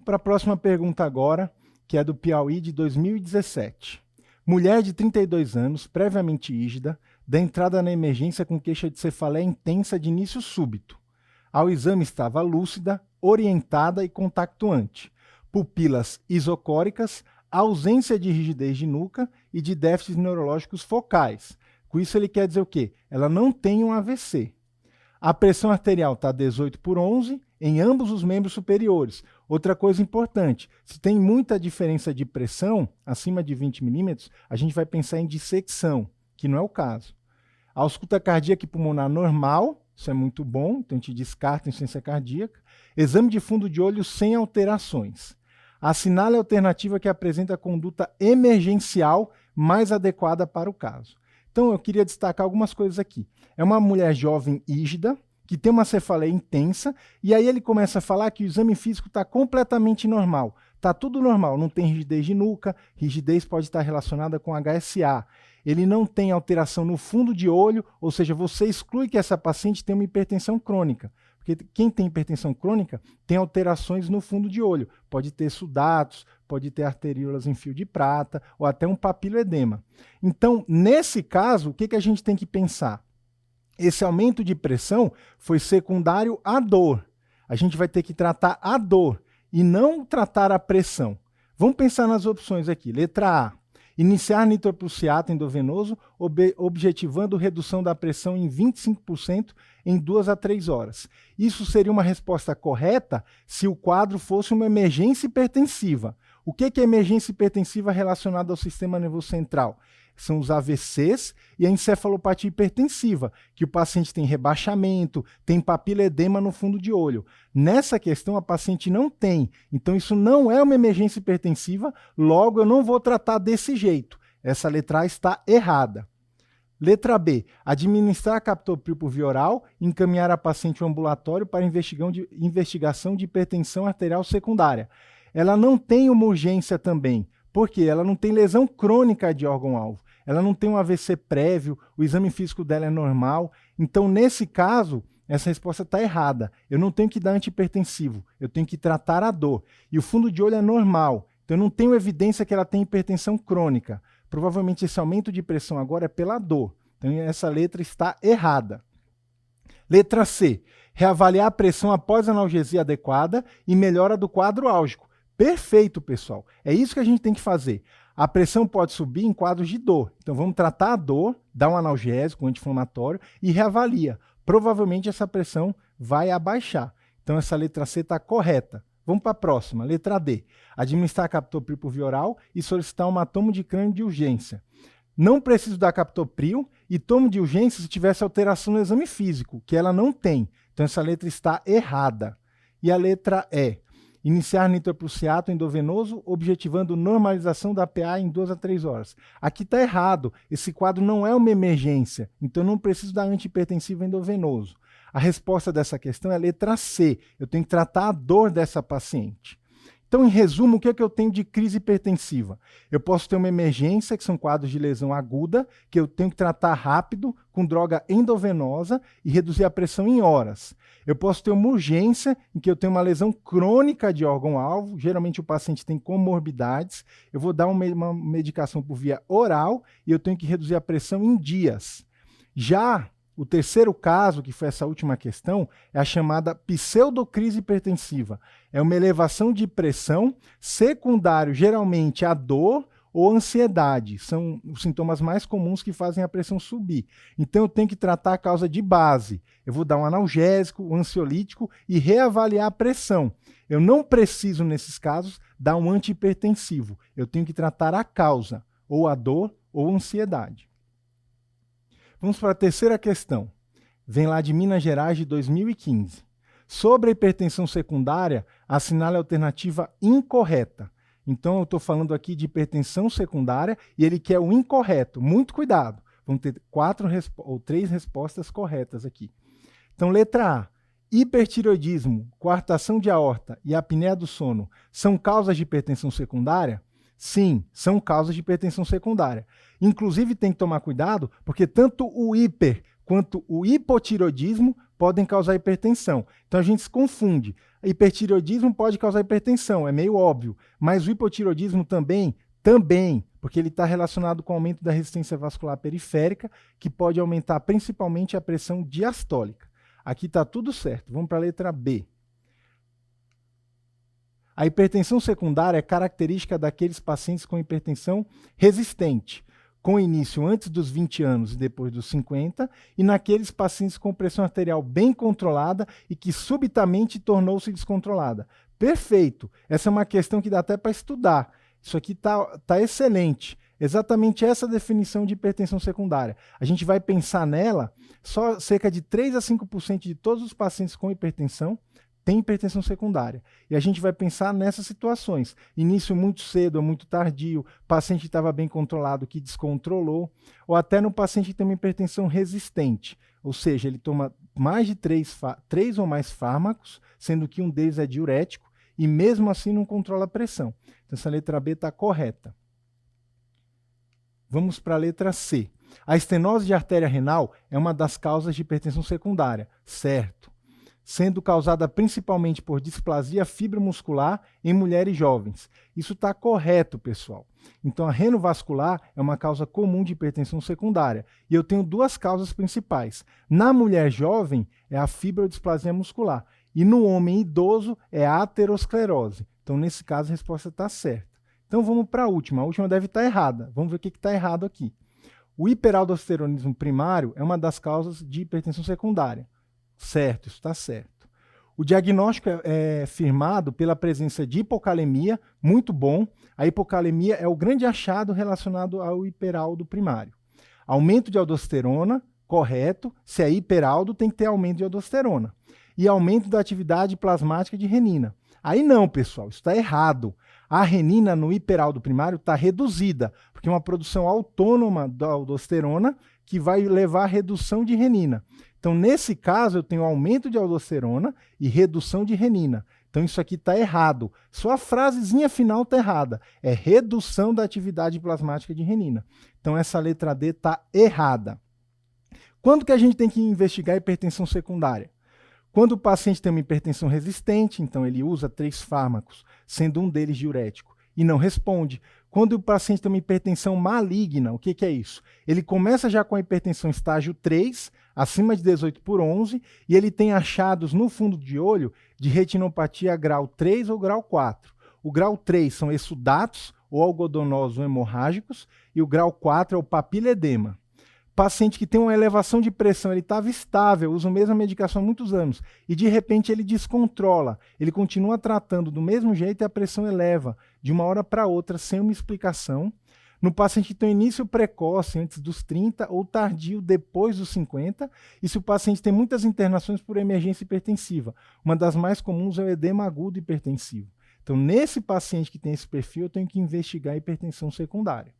Para a próxima pergunta agora, que é do Piauí de 2017. Mulher de 32 anos, previamente ígida, dá entrada na emergência com queixa de cefaleia intensa de início súbito. Ao exame estava lúcida, orientada e contactuante. Pupilas isocóricas, ausência de rigidez de nuca e de déficits neurológicos focais. Com isso ele quer dizer o quê? Ela não tem um AVC. A pressão arterial está 18/11 em ambos os membros superiores. Outra coisa importante, se tem muita diferença de pressão, acima de 20 milímetros, a gente vai pensar em dissecção. que não é o caso. A ausculta cardíaca e pulmonar normal, isso é muito bom, então a gente descarta a insuficiência cardíaca. Exame de fundo de olho sem alterações. Assinale a alternativa que apresenta a conduta emergencial mais adequada para o caso. Então eu queria destacar algumas coisas aqui. É uma mulher jovem rígida, que tem uma cefaleia intensa, e aí ele começa a falar que o exame físico está completamente normal. Está tudo normal, não tem rigidez de nuca, rigidez pode estar relacionada com HSA. Ele não tem alteração no fundo de olho, ou seja, você exclui que essa paciente tem uma hipertensão crônica. Porque quem tem hipertensão crônica tem alterações no fundo de olho. Pode ter sudatos, pode ter arteríolas em fio de prata, ou até um papiloedema. Então, nesse caso, o que a gente tem que pensar? Esse aumento de pressão foi secundário à dor. A gente vai ter que tratar a dor e não tratar a pressão. Vamos pensar nas opções aqui. Letra A. Iniciar nitroprusiato endovenoso, objetivando redução da pressão em 25% em 2 a 3 horas. Isso seria uma resposta correta se o quadro fosse uma emergência hipertensiva. O que é emergência hipertensiva relacionada ao sistema nervoso central? São os AVCs e a encefalopatia hipertensiva, que o paciente tem rebaixamento, tem papiloedema no fundo de olho. Nessa questão, a paciente não tem. Então, isso não é uma emergência hipertensiva, logo eu não vou tratar desse jeito. Essa letra A está errada. Letra B. Administrar captopril por via oral, encaminhar a paciente ao ambulatório para investigação de hipertensão arterial secundária. Ela não tem uma urgência também. Por quê? Ela não tem lesão crônica de órgão-alvo. Ela não tem um AVC prévio, o exame físico dela é normal. Então, nesse caso, essa resposta está errada. Eu não tenho que dar antihipertensivo, eu tenho que tratar a dor. E o fundo de olho é normal, então eu não tenho evidência que ela tem hipertensão crônica. Provavelmente esse aumento de pressão agora é pela dor. Então, essa letra está errada. Letra C. Reavaliar a pressão após analgesia adequada e melhora do quadro álgico. Perfeito, pessoal. É isso que a gente tem que fazer. A pressão pode subir em quadros de dor. Então, vamos tratar a dor, dar um analgésico, um anti-inflamatório e reavalia. Provavelmente essa pressão vai abaixar. Então, essa letra C está correta. Vamos para a próxima. Letra D. Administrar captopril por via oral e solicitar uma tomo de crânio de urgência. Não preciso dar captopril e tomo de urgência se tivesse alteração no exame físico, que ela não tem. Então, essa letra está errada. E a letra E. Iniciar nitroprusiato endovenoso, objetivando normalização da PA em 2 a 3 horas. Aqui está errado. Esse quadro não é uma emergência, então eu não preciso dar antihipertensivo endovenoso. A resposta dessa questão é a letra C. Eu tenho que tratar a dor dessa paciente. Então, em resumo, o que é que eu tenho de crise hipertensiva? Eu posso ter uma emergência, que são quadros de lesão aguda, que eu tenho que tratar rápido, com droga endovenosa e reduzir a pressão em horas. Eu posso ter uma urgência, em que eu tenho uma lesão crônica de órgão-alvo, geralmente o paciente tem comorbidades, eu vou dar uma medicação por via oral e eu tenho que reduzir a pressão em dias. Já o terceiro caso, que foi essa última questão, é a chamada pseudocrise hipertensiva. É uma elevação de pressão secundário, geralmente a dor ou ansiedade. São os sintomas mais comuns que fazem a pressão subir. Então eu tenho que tratar a causa de base. Eu vou dar um analgésico, um ansiolítico e reavaliar a pressão. Eu não preciso, nesses casos, dar um antihipertensivo. Eu tenho que tratar a causa, ou a dor ou a ansiedade. Vamos para a terceira questão. Vem lá de Minas Gerais, de 2015. Sobre a hipertensão secundária, assinale a alternativa incorreta. Então, eu estou falando aqui de hipertensão secundária e ele quer o incorreto. Muito cuidado. Vamos ter 3 respostas corretas aqui. Então, letra A. Hipertireoidismo, coartação de aorta e apneia do sono são causas de hipertensão secundária? Sim, são causas de hipertensão secundária. Inclusive, tem que tomar cuidado, porque tanto o hiper quanto o hipotireoidismo podem causar hipertensão. Então, a gente se confunde. Hipertireoidismo pode causar hipertensão, é meio óbvio. Mas o hipotireoidismo também, porque ele está relacionado com o aumento da resistência vascular periférica, que pode aumentar principalmente a pressão diastólica. Aqui está tudo certo. Vamos para a letra B. A hipertensão secundária é característica daqueles pacientes com hipertensão resistente, com início antes dos 20 anos e depois dos 50, e naqueles pacientes com pressão arterial bem controlada e que subitamente tornou-se descontrolada. Perfeito! Essa é uma questão que dá até para estudar. Isso aqui tá excelente. Exatamente essa definição de hipertensão secundária. A gente vai pensar nela, só cerca de 3 a 5% de todos os pacientes com hipertensão têm hipertensão secundária. E a gente vai pensar nessas situações. Início muito cedo ou muito tardio, paciente que estava bem controlado que descontrolou, ou até no paciente que tem uma hipertensão resistente, ou seja, ele toma mais de 3 ou mais fármacos, sendo que um deles é diurético, e mesmo assim não controla a pressão. Então essa letra B está correta. Vamos para a letra C. A estenose de artéria renal é uma das causas de hipertensão secundária, certo? Sendo causada principalmente por displasia fibromuscular em mulheres jovens. Isso está correto, pessoal. Então, a renovascular é uma causa comum de hipertensão secundária. E eu tenho duas causas principais. Na mulher jovem, é a fibrodisplasia muscular. E no homem idoso, é a aterosclerose. Então, nesse caso, a resposta está certa. Então, vamos para a última. A última deve estar errada. Vamos ver o que está errado aqui. O hiperaldosteronismo primário é uma das causas de hipertensão secundária. Certo, isso está certo. O diagnóstico é firmado pela presença de hipocalemia, muito bom. A hipocalemia é o grande achado relacionado ao hiperaldo primário. Aumento de aldosterona, correto. Se é hiperaldo, tem que ter aumento de aldosterona. E aumento da atividade plasmática de renina. Aí não, pessoal, isso está errado. A renina no hiperaldo primário está reduzida, porque é uma produção autônoma da aldosterona que vai levar à redução de renina. Então, nesse caso, eu tenho aumento de aldosterona e redução de renina. Então, isso aqui está errado. Só a frasezinha final está errada. É redução da atividade plasmática de renina. Então, essa letra D está errada. Quando que a gente tem que investigar a hipertensão secundária? Quando o paciente tem uma hipertensão resistente, então ele usa 3 fármacos, sendo um deles diurético, e não responde. Quando o paciente tem uma hipertensão maligna, o que é isso? Ele começa já com a hipertensão estágio 3, acima de 18/11, e ele tem achados no fundo de olho de retinopatia grau 3 ou grau 4. O grau 3 são exudatos ou algodonosos ou hemorrágicos, e o grau 4 é o papiledema. Paciente que tem uma elevação de pressão, ele estava estável, usa a mesma medicação há muitos anos, e de repente ele descontrola, ele continua tratando do mesmo jeito e a pressão eleva de uma hora para outra, sem uma explicação. No paciente que tem início precoce, antes dos 30, ou tardio, depois dos 50, e se o paciente tem muitas internações por emergência hipertensiva. Uma das mais comuns é o edema agudo hipertensivo. Então, nesse paciente que tem esse perfil, eu tenho que investigar a hipertensão secundária.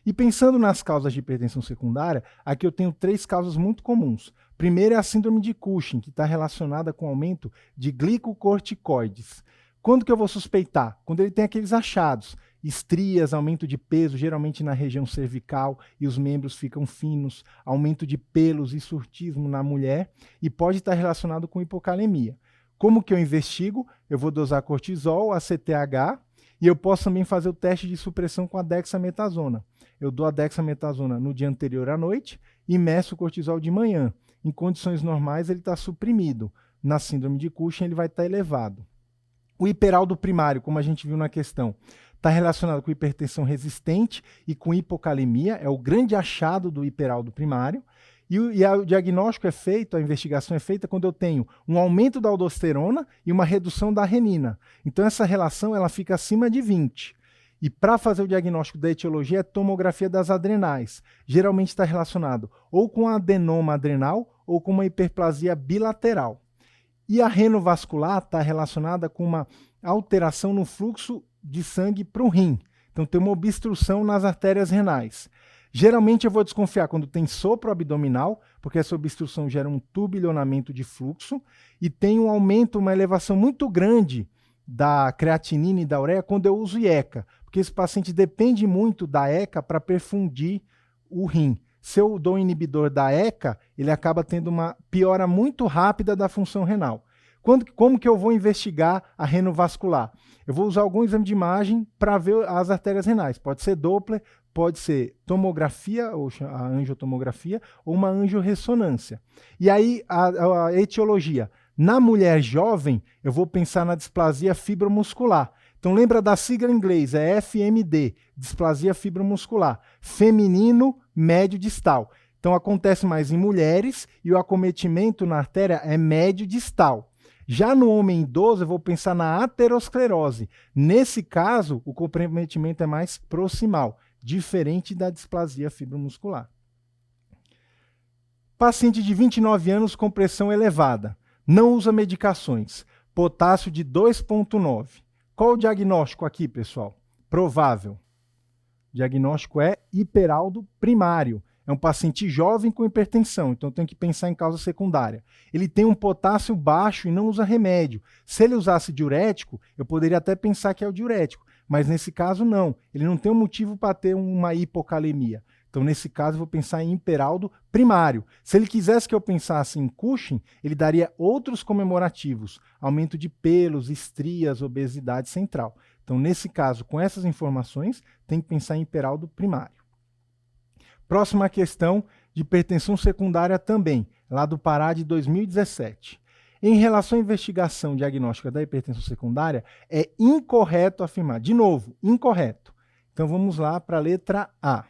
E pensando nas causas de hipertensão secundária, aqui eu tenho 3 causas muito comuns. Primeiro é a síndrome de Cushing, que está relacionada com o aumento de glicocorticoides. Quando que eu vou suspeitar? Quando ele tem aqueles achados, estrias, aumento de peso, geralmente na região cervical, e os membros ficam finos, aumento de pelos e surtismo na mulher, e pode estar relacionado com hipocalemia. Como que eu investigo? Eu vou dosar cortisol, ACTH, e eu posso também fazer o teste de supressão com a dexametasona. Eu dou a dexametasona no dia anterior à noite e meço o cortisol de manhã. Em condições normais, ele está suprimido. Na síndrome de Cushing, ele vai estar elevado. O hiperaldo primário, como a gente viu na questão, está relacionado com hipertensão resistente e com hipocalemia. É o grande achado do hiperaldo primário. E o diagnóstico é feito, a investigação é feita quando eu tenho um aumento da aldosterona e uma redução da renina. Então, essa relação ela fica acima de 20. E para fazer o diagnóstico da etiologia é tomografia das adrenais. Geralmente está relacionado ou com adenoma adrenal ou com uma hiperplasia bilateral. E a renovascular está relacionada com uma alteração no fluxo de sangue para o rim. Então tem uma obstrução nas artérias renais. Geralmente eu vou desconfiar quando tem sopro abdominal, porque essa obstrução gera um turbilhonamento de fluxo, e tem um aumento, uma elevação muito grande da creatinina e da ureia quando eu uso IECA, porque esse paciente depende muito da ECA para perfundir o rim. Se eu dou um inibidor da ECA, ele acaba tendo uma piora muito rápida da função renal. Como que eu vou investigar a renovascular? Eu vou usar algum exame de imagem para ver as artérias renais. Pode ser Doppler, pode ser tomografia, ou a angiotomografia, ou uma angiorressonância. E aí, a etiologia. Na mulher jovem, eu vou pensar na displasia fibromuscular. Então, lembra da sigla em inglês, é FMD, displasia fibromuscular, feminino médio distal. Então, acontece mais em mulheres e o acometimento na artéria é médio distal. Já no homem idoso, eu vou pensar na aterosclerose. Nesse caso, o comprometimento é mais proximal. diferente da displasia fibromuscular. Paciente de 29 anos com pressão elevada, não usa medicações, potássio de 2,9. Qual o diagnóstico aqui, pessoal? Provável. O diagnóstico é hiperaldo primário. É um paciente jovem com hipertensão, então tem que pensar em causa secundária. Ele tem um potássio baixo e não usa remédio. Se ele usasse diurético, eu poderia até pensar que é o diurético, mas nesse caso não. Ele não tem um motivo para ter uma hipocalemia. Então, nesse caso, eu vou pensar em hiperaldo primário. Se ele quisesse que eu pensasse em Cushing, ele daria outros comemorativos, aumento de pelos, estrias, obesidade central. Então, nesse caso, com essas informações, tem que pensar em hiperaldo primário. Próxima questão de hipertensão secundária também, lá do Pará de 2017. Em relação à investigação diagnóstica da hipertensão secundária, é incorreto afirmar. De novo, incorreto. Então, vamos lá para a letra A.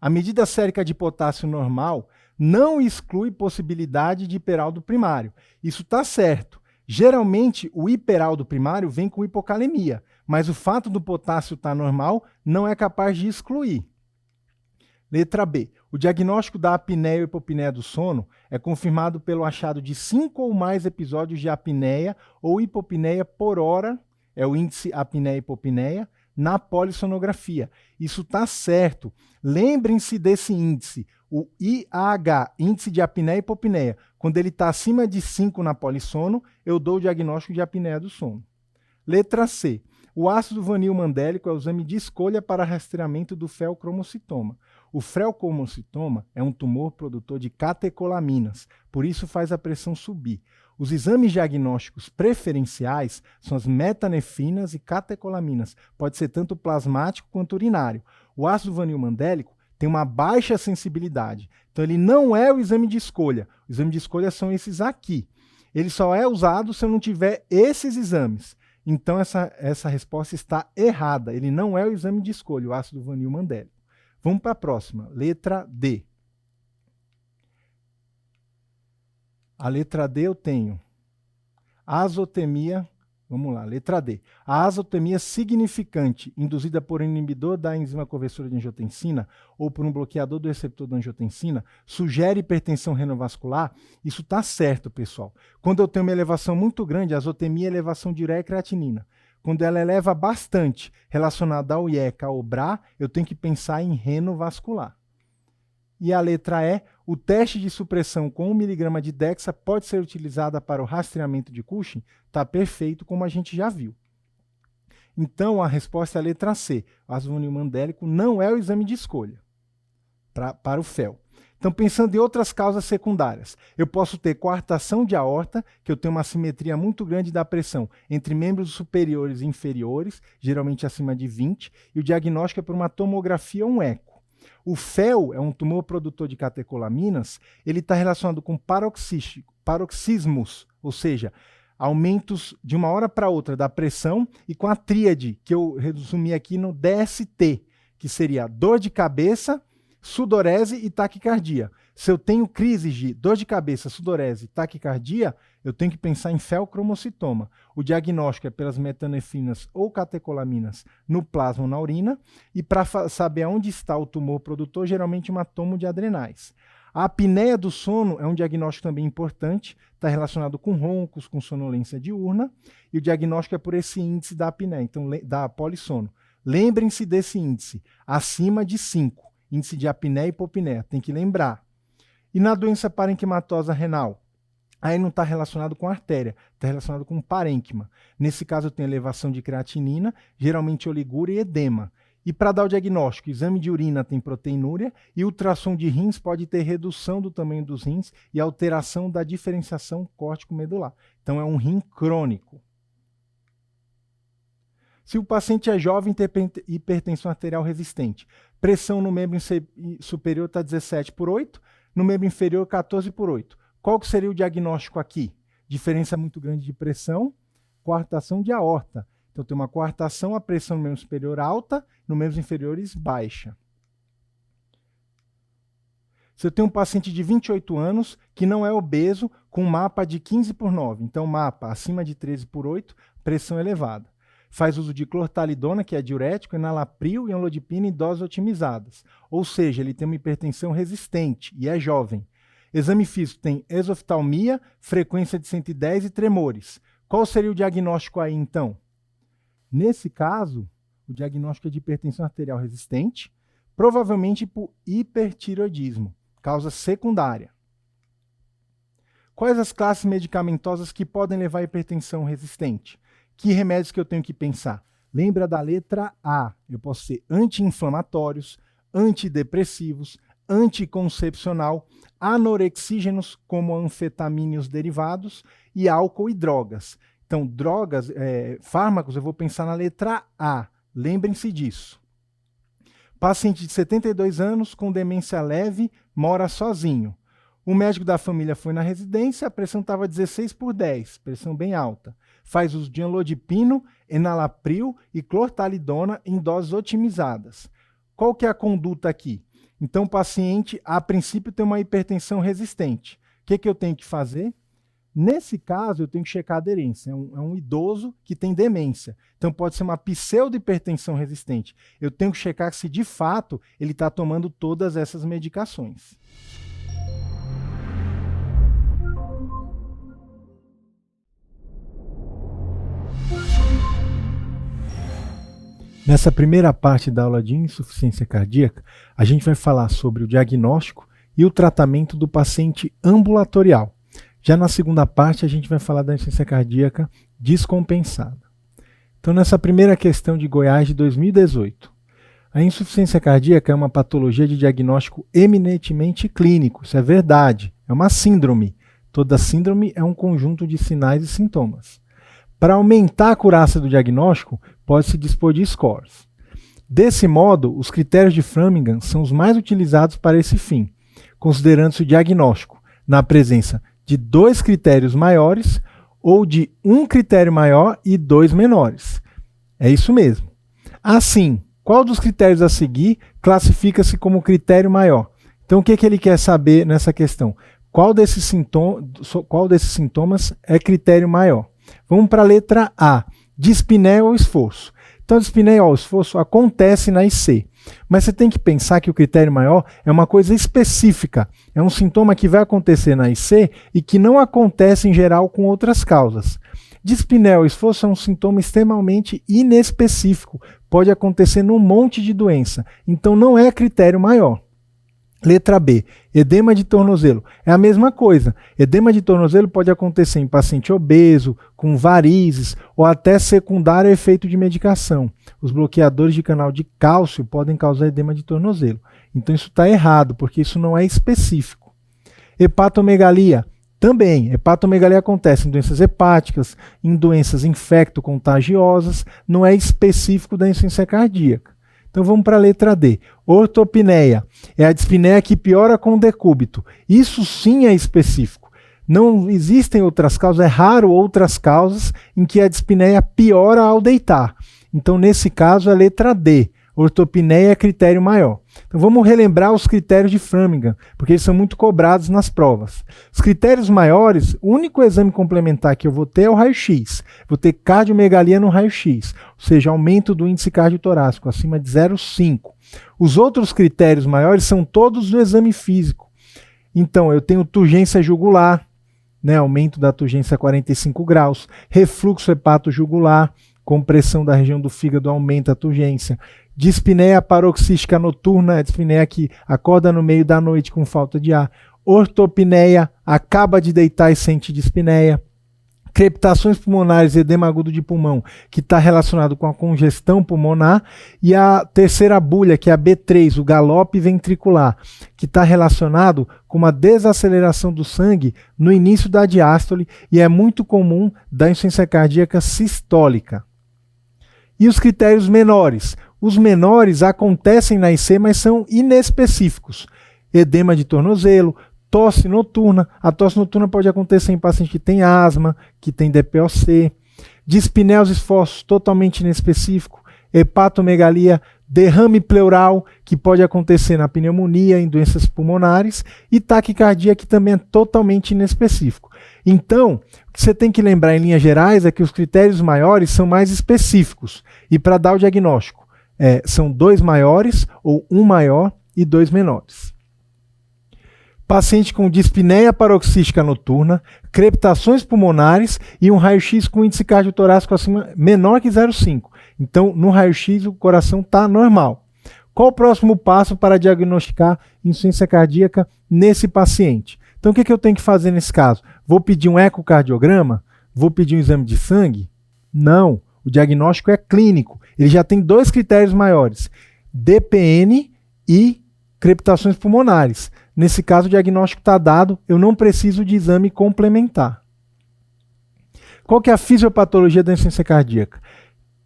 A medida sérica de potássio normal não exclui possibilidade de hiperaldo primário. Isso está certo. Geralmente, o hiperaldo primário vem com hipocalemia, mas o fato do potássio estar normal não é capaz de excluir. Letra B. O diagnóstico da apneia ou hipopneia do sono é confirmado pelo achado de 5 ou mais episódios de apneia ou hipopneia por hora, é o índice apneia-hipopneia, na polissonografia. Isso está certo. Lembrem-se desse índice, o IAH, índice de apneia e hipopneia. Quando ele está acima de 5 na polissono, eu dou o diagnóstico de apneia do sono. Letra C. O ácido vanil mandélico é o exame de escolha para rastreamento do feocromocitoma. O feocromocitoma é um tumor produtor de catecolaminas, por isso faz a pressão subir. Os exames diagnósticos preferenciais são as metanefrinas e catecolaminas. Pode ser tanto plasmático quanto urinário. O ácido vanil mandélico tem uma baixa sensibilidade, então ele não é o exame de escolha. O exame de escolha são esses aqui. Ele só é usado se eu não tiver esses exames. Então essa resposta está errada. Ele não é o exame de escolha, o ácido vanil mandélico. Vamos para a próxima, letra D. A letra D eu tenho azotemia, vamos lá, letra D. A azotemia significante induzida por um inibidor da enzima conversora de angiotensina ou por um bloqueador do receptor da angiotensina sugere hipertensão renovascular? Isso está certo, pessoal. Quando eu tenho uma elevação muito grande, a azotemia é elevação de ureia e creatinina. Quando ela eleva bastante relacionada ao IECA ou BRA, eu tenho que pensar em renovascular. E a letra E, o teste de supressão com 1 mg de Dexa pode ser utilizada para o rastreamento de Cushing? Está perfeito, como a gente já viu. Então, a resposta é a letra C. O ácido vanil mandélico não é o exame de escolha para o FEL. Então, pensando em outras causas secundárias, eu posso ter coartação de aorta, que eu tenho uma assimetria muito grande da pressão entre membros superiores e inferiores, geralmente acima de 20, e o diagnóstico é por uma tomografia ou um eco. O FEL é um tumor produtor de catecolaminas, ele está relacionado com paroxismos, ou seja, aumentos de uma hora para outra da pressão e com a tríade, que eu resumi aqui no DST, que seria dor de cabeça, sudorese e taquicardia. Se eu tenho crises de dor de cabeça, sudorese e taquicardia, eu tenho que pensar em feocromocitoma. O diagnóstico é pelas metanefrinas ou catecolaminas no plasma ou na urina, e para saber onde está o tumor produtor, geralmente uma tomo de adrenais. A apneia do sono é um diagnóstico também importante, está relacionado com roncos, com sonolência diurna, e o diagnóstico é por esse índice da apneia, então da polissono. Lembrem-se desse índice, acima de 5. Índice de apneia e hipopneia, tem que lembrar. E na doença parenquimatosa renal? Aí não está relacionado com artéria, está relacionado com parênquima. Nesse caso eu tenho elevação de creatinina, geralmente oligúria e edema. E para dar o diagnóstico, exame de urina tem proteinúria e ultrassom de rins pode ter redução do tamanho dos rins e alteração da diferenciação córtico-medular. Então é um rim crônico. Se o paciente é jovem, tem hipertensão arterial resistente, pressão no membro superior está 17/8, no membro inferior 14/8. Qual que seria o diagnóstico aqui? Diferença muito grande de pressão, coartação de aorta. Então tem uma coartação, a pressão no membro superior alta, no membros inferiores baixa. Se eu tenho um paciente de 28 anos que não é obeso, com mapa de 15/9, então mapa acima de 13/8, pressão elevada. faz uso de clortalidona, que é diurético, enalapril e amlodipina em doses otimizadas. Ou seja, ele tem uma hipertensão resistente e é jovem. Exame físico tem exoftalmia, frequência de 110 e tremores. Qual seria o diagnóstico aí, então? Nesse caso, o diagnóstico é de hipertensão arterial resistente, provavelmente por hipertireoidismo, causa secundária. Quais as classes medicamentosas que podem levar à hipertensão resistente? Que remédios que eu tenho que pensar? Lembra da letra A. Eu posso ser anti-inflamatórios, antidepressivos, anticoncepcional, anorexígenos como anfetamina e os derivados, e álcool e drogas. Então, drogas, fármacos, eu vou pensar na letra A. Lembrem-se disso. Paciente de 72 anos com demência leve, mora sozinho. O médico da família foi na residência, a pressão estava 16/10, pressão bem alta. Faz uso de amlodipino, enalapril e clortalidona em doses otimizadas. Qual que é a conduta aqui? Então, o paciente, a princípio, tem uma hipertensão resistente. O que eu tenho que fazer? Nesse caso, eu tenho que checar a aderência. É um idoso que tem demência. Então, pode ser uma pseudo-hipertensão resistente. Eu tenho que checar se, de fato, ele está tomando todas essas medicações. Nessa primeira parte da aula de insuficiência cardíaca, a gente vai falar sobre o diagnóstico e o tratamento do paciente ambulatorial. Já na segunda parte, a gente vai falar da insuficiência cardíaca descompensada. Então, nessa primeira questão de Goiás de 2018, a insuficiência cardíaca é uma patologia de diagnóstico eminentemente clínico, isso é verdade, é uma síndrome. Toda síndrome é um conjunto de sinais e sintomas. Para aumentar a acurácia do diagnóstico, pode-se dispor de scores. Desse modo, os critérios de Framingham são os mais utilizados para esse fim, considerando-se o diagnóstico na presença de 2 critérios maiores ou de 1 critério maior e 2 menores. É isso mesmo. Assim, qual dos critérios a seguir classifica-se como critério maior? Então, o que ele quer saber nessa questão? Qual desses sintomas é critério maior? Vamos para a letra A, dispneia ou esforço. Então, a dispneia ou esforço acontece na IC, mas você tem que pensar que o critério maior é uma coisa específica, é um sintoma que vai acontecer na IC e que não acontece em geral com outras causas. Dispneia ou esforço é um sintoma extremamente inespecífico, pode acontecer num monte de doença, então não é critério maior. Letra B, edema de tornozelo. É a mesma coisa. Edema de tornozelo pode acontecer em paciente obeso, com varizes ou até secundário a efeito de medicação. Os bloqueadores de canal de cálcio podem causar edema de tornozelo. Então isso está errado, porque isso não é específico. Hepatomegalia. Também, hepatomegalia acontece em doenças hepáticas, em doenças infecto-contagiosas, não é específico da insuficiência cardíaca. Então vamos para a letra D. Ortopneia. É a dispneia que piora com decúbito. Isso sim é específico. Não existem outras causas, é raro outras causas em que a dispneia piora ao deitar. Então nesse caso é a letra D. Ortopneia é critério maior. Então vamos relembrar os critérios de Framingham, porque eles são muito cobrados nas provas. Os critérios maiores, o único exame complementar que eu vou ter é o raio-x. Vou ter cardiomegalia no raio-x, ou seja, aumento do índice cardiotorácico acima de 0,5. Os outros critérios maiores são todos do exame físico. Então eu tenho turgência jugular, aumento da turgência a 45 graus, refluxo hepato-jugular, compressão da região do fígado aumenta a turgência. Dispneia paroxística noturna, a dispneia que acorda no meio da noite com falta de ar. Ortopneia, acaba de deitar e sente dispneia. Crepitações pulmonares, edema agudo de pulmão, que está relacionado com a congestão pulmonar. E a terceira bulha, que é a B3, o galope ventricular, que está relacionado com uma desaceleração do sangue no início da diástole e é muito comum da insuficiência cardíaca sistólica. E os critérios menores? Os menores acontecem na IC, mas são inespecíficos. Edema de tornozelo, tosse noturna. A tosse noturna pode acontecer em paciente que tem asma, que tem DPOC. Dispneia aos esforços, totalmente inespecífico. Hepatomegalia, derrame pleural, que pode acontecer na pneumonia, em doenças pulmonares, e taquicardia, que também é totalmente inespecífico. Então, o que você tem que lembrar em linhas gerais é que os critérios maiores são mais específicos. E para dar o diagnóstico, são 2 maiores, ou 1 maior e 2 menores. Paciente com dispneia paroxística noturna, crepitações pulmonares e um raio-x com índice cardiotorácico acima menor que 0,5. Então, no raio-x, o coração está normal. Qual o próximo passo para diagnosticar insuficiência cardíaca nesse paciente? Então, o que eu tenho que fazer nesse caso? Vou pedir um ecocardiograma? Vou pedir um exame de sangue? Não. O diagnóstico é clínico. Ele já tem 2 critérios maiores: DPN e crepitações pulmonares. Nesse caso, o diagnóstico está dado, eu não preciso de exame complementar. Qual que é a fisiopatologia da insuficiência cardíaca?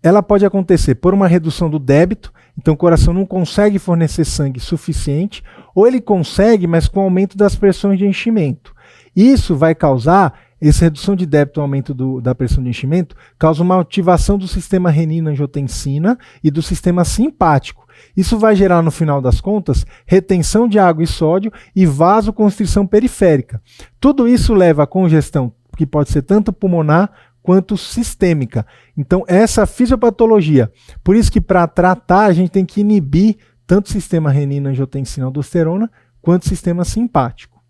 Ela pode acontecer por uma redução do débito, então o coração não consegue fornecer sangue suficiente, ou ele consegue, mas com aumento das pressões de enchimento. Isso vai causar, essa redução de débito, aumento da pressão de enchimento, causa uma ativação do sistema renina-angiotensina e do sistema simpático. Isso vai gerar, no final das contas, retenção de água e sódio e vasoconstrição periférica. Tudo isso leva a congestão, que pode ser tanto pulmonar quanto sistêmica. Então, essa fisiopatologia. Por isso que, para tratar, a gente tem que inibir tanto o sistema renina-angiotensina-aldosterona quanto o sistema simpático.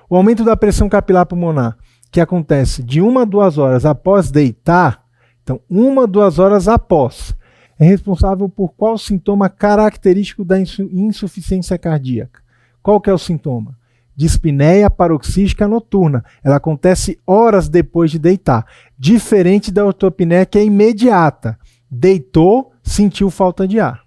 O aumento da pressão capilar pulmonar, que acontece de 1 a 2 horas após deitar, então 1 a 2 horas após, é responsável por qual sintoma característico da insuficiência cardíaca? Qual que é o sintoma? Dispneia paroxística noturna. Ela acontece horas depois de deitar, diferente da ortopneia, que é imediata. Deitou, sentiu falta de ar.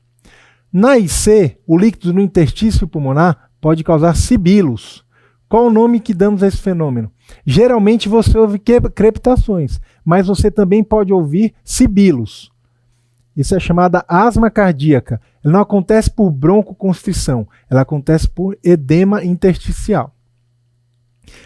Na IC, o líquido no interstício pulmonar pode causar sibilos. Qual o nome que damos a esse fenômeno? Geralmente você ouve crepitações, mas você também pode ouvir sibilos. Isso é chamada asma cardíaca. Ela não acontece por broncoconstrição, ela acontece por edema intersticial.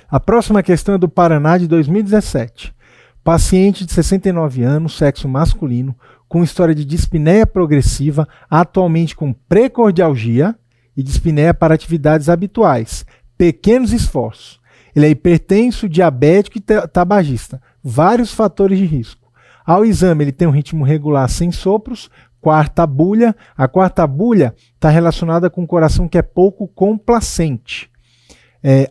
A próxima questão é do Paraná, de 2017. Paciente de 69 anos, sexo masculino, com história de dispneia progressiva, atualmente com precordialgia e dispneia para atividades habituais, pequenos esforços. Ele é hipertenso, diabético e tabagista, vários fatores de risco. Ao exame, ele tem um ritmo regular sem sopros, quarta bulha. A quarta bulha está relacionada com o coração que é pouco complacente.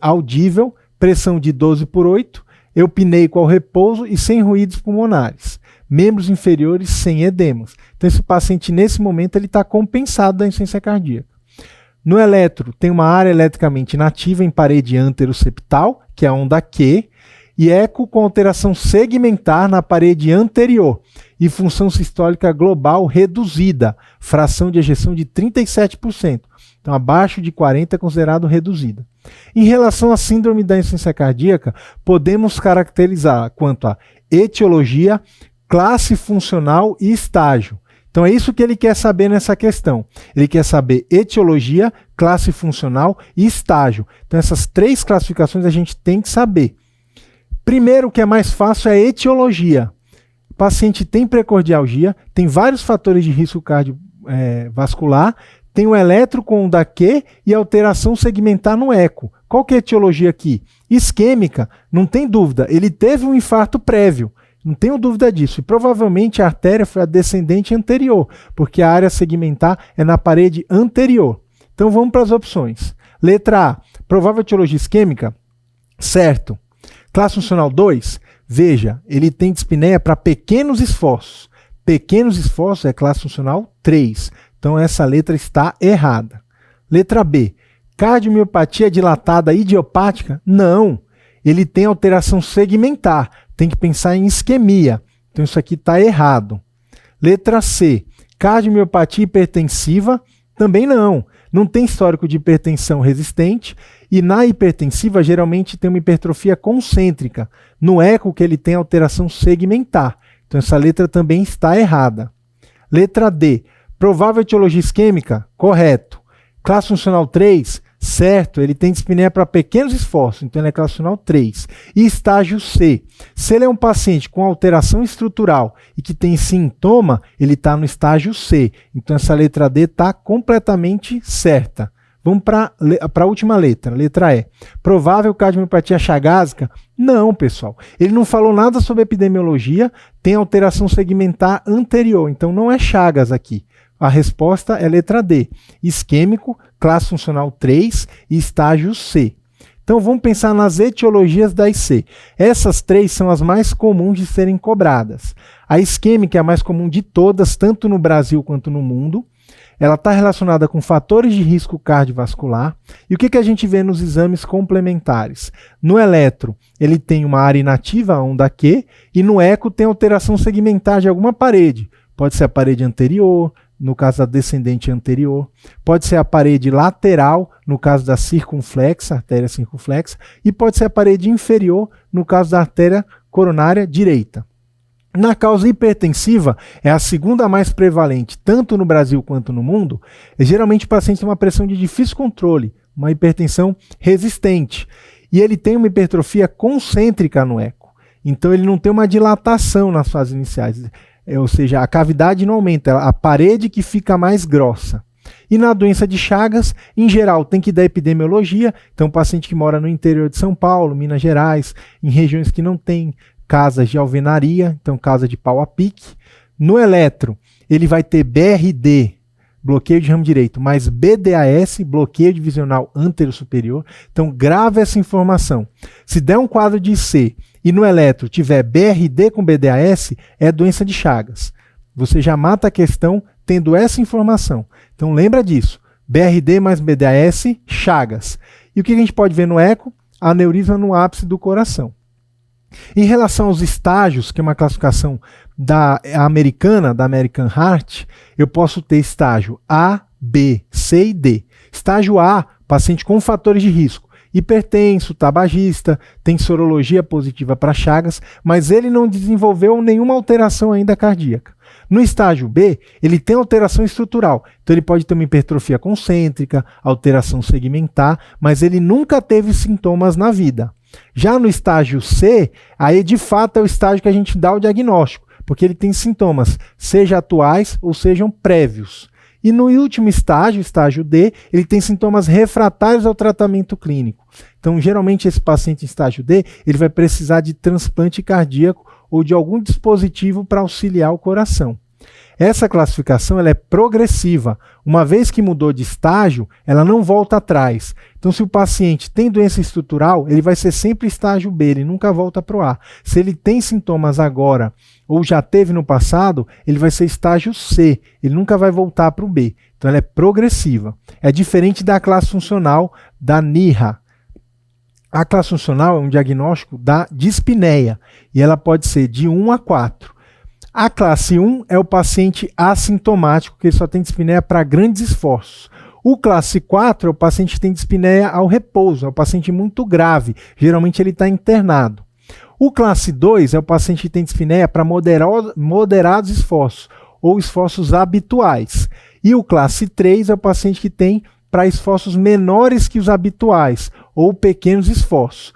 Audível, pressão de 12/8, eupneico ao repouso e sem ruídos pulmonares. Membros inferiores sem edemas. Então, esse paciente, nesse momento, ele está compensado da insuficiência cardíaca. No eletro, tem uma área eletricamente inativa em parede anteroseptal, que é a onda Q, e eco com alteração segmentar na parede anterior e função sistólica global reduzida, fração de ejeção de 37%. Então, abaixo de 40% é considerado reduzida. Em relação à síndrome da insuficiência cardíaca, podemos caracterizar quanto a etiologia, classe funcional e estágio. Então, é isso que ele quer saber nessa questão. Ele quer saber etiologia, classe funcional e estágio. Então, essas 3 classificações a gente tem que saber. Primeiro, o que é mais fácil é a etiologia. O paciente tem precordialgia, tem vários fatores de risco cardiovascular, tem o eletro com onda Q e alteração segmentar no eco. Qual que é a etiologia aqui? Isquêmica, não tem dúvida, ele teve um infarto prévio, não tenho dúvida disso. E provavelmente a artéria foi a descendente anterior, porque a área segmentar é na parede anterior. Então vamos para as opções. Letra A, provável etiologia isquêmica? Certo. Classe funcional 2, veja, ele tem dispneia para pequenos esforços. Pequenos esforços é classe funcional 3. Então essa letra está errada. Letra B, cardiomiopatia dilatada idiopática? Não, ele tem alteração segmentar. Tem que pensar em isquemia. Então isso aqui está errado. Letra C, cardiomiopatia hipertensiva? Também não. Não tem histórico de hipertensão resistente e na hipertensiva geralmente tem uma hipertrofia concêntrica. No eco que ele tem alteração segmentar. Então essa letra também está errada. Letra D, provável etiologia isquêmica? Correto. Classe funcional 3? Certo, ele tem dispneia para pequenos esforços, então ele é classe funcional 3. E estágio C, se ele é um paciente com alteração estrutural e que tem sintoma, ele está no estágio C. Então essa letra D está completamente certa. Vamos para a última letra E. Provável cardiomiopatia chagásica? Não, pessoal. Ele não falou nada sobre epidemiologia, tem alteração segmentar anterior, então não é Chagas aqui. A resposta é letra D. Isquêmico, classe funcional 3 e estágio C. Então vamos pensar nas etiologias da IC. Essas três são as mais comuns de serem cobradas. A isquêmica é a mais comum de todas, tanto no Brasil quanto no mundo. Ela está relacionada com fatores de risco cardiovascular. E o que a gente vê nos exames complementares? No eletro, ele tem uma área inativa, a onda Q, e no eco tem alteração segmentar de alguma parede. Pode ser a parede anterior, no caso da descendente anterior, pode ser a parede lateral, no caso da circunflexa, artéria circunflexa, e pode ser a parede inferior, no caso da artéria coronária direita. Na causa hipertensiva, é a segunda mais prevalente, tanto no Brasil quanto no mundo. Geralmente o paciente tem uma pressão de difícil controle, uma hipertensão resistente, e ele tem uma hipertrofia concêntrica no eco. Então ele não tem uma dilatação nas fases iniciais. Ou seja, a cavidade não aumenta, a parede que fica mais grossa. E na doença de Chagas, em geral, tem que dar epidemiologia, então paciente que mora no interior de São Paulo, Minas Gerais, em regiões que não tem casas de alvenaria, então casa de pau a pique. No eletro, ele vai ter BRD, bloqueio de ramo direito, mais BDAS, bloqueio divisional antero-superior. Então grave essa informação. Se der um quadro de IC e no eletro tiver BRD com BDAS, é doença de Chagas. Você já mata a questão tendo essa informação. Então lembra disso. BRD mais BDAS, Chagas. E o que a gente pode ver no eco? Aneurisma no ápice do coração. Em relação aos estágios, que é uma classificação da americana, da American Heart, eu posso ter estágio A, B, C e D. Estágio A, paciente com fatores de risco. Hipertenso, tabagista, tem sorologia positiva para Chagas, mas ele não desenvolveu nenhuma alteração ainda cardíaca. No estágio B, ele tem alteração estrutural, então ele pode ter uma hipertrofia concêntrica, alteração segmentar, mas ele nunca teve sintomas na vida. Já no estágio C, aí de fato é o estágio que a gente dá o diagnóstico, porque ele tem sintomas, seja atuais ou sejam prévios. E no último estágio, estágio D, ele tem sintomas refratários ao tratamento clínico. Então, geralmente, esse paciente em estágio D, ele vai precisar de transplante cardíaco ou de algum dispositivo para auxiliar o coração. Essa classificação ela é progressiva. Uma vez que mudou de estágio, ela não volta atrás. Então, se o paciente tem doença estrutural, ele vai ser sempre estágio B, ele nunca volta para o A. Se ele tem sintomas agora ou já teve no passado, ele vai ser estágio C, ele nunca vai voltar para o B. Então, ela é progressiva. É diferente da classe funcional da NIRA. A classe funcional é um diagnóstico da dispneia e ela pode ser de 1 a 4. A classe 1 é o paciente assintomático, que ele só tem dispneia para grandes esforços. O classe 4 é o paciente que tem dispneia ao repouso, é o paciente muito grave, geralmente ele está internado. O classe 2 é o paciente que tem dispneia para moderados esforços, ou esforços habituais. E o classe 3 é o paciente que tem para esforços menores que os habituais, ou pequenos esforços.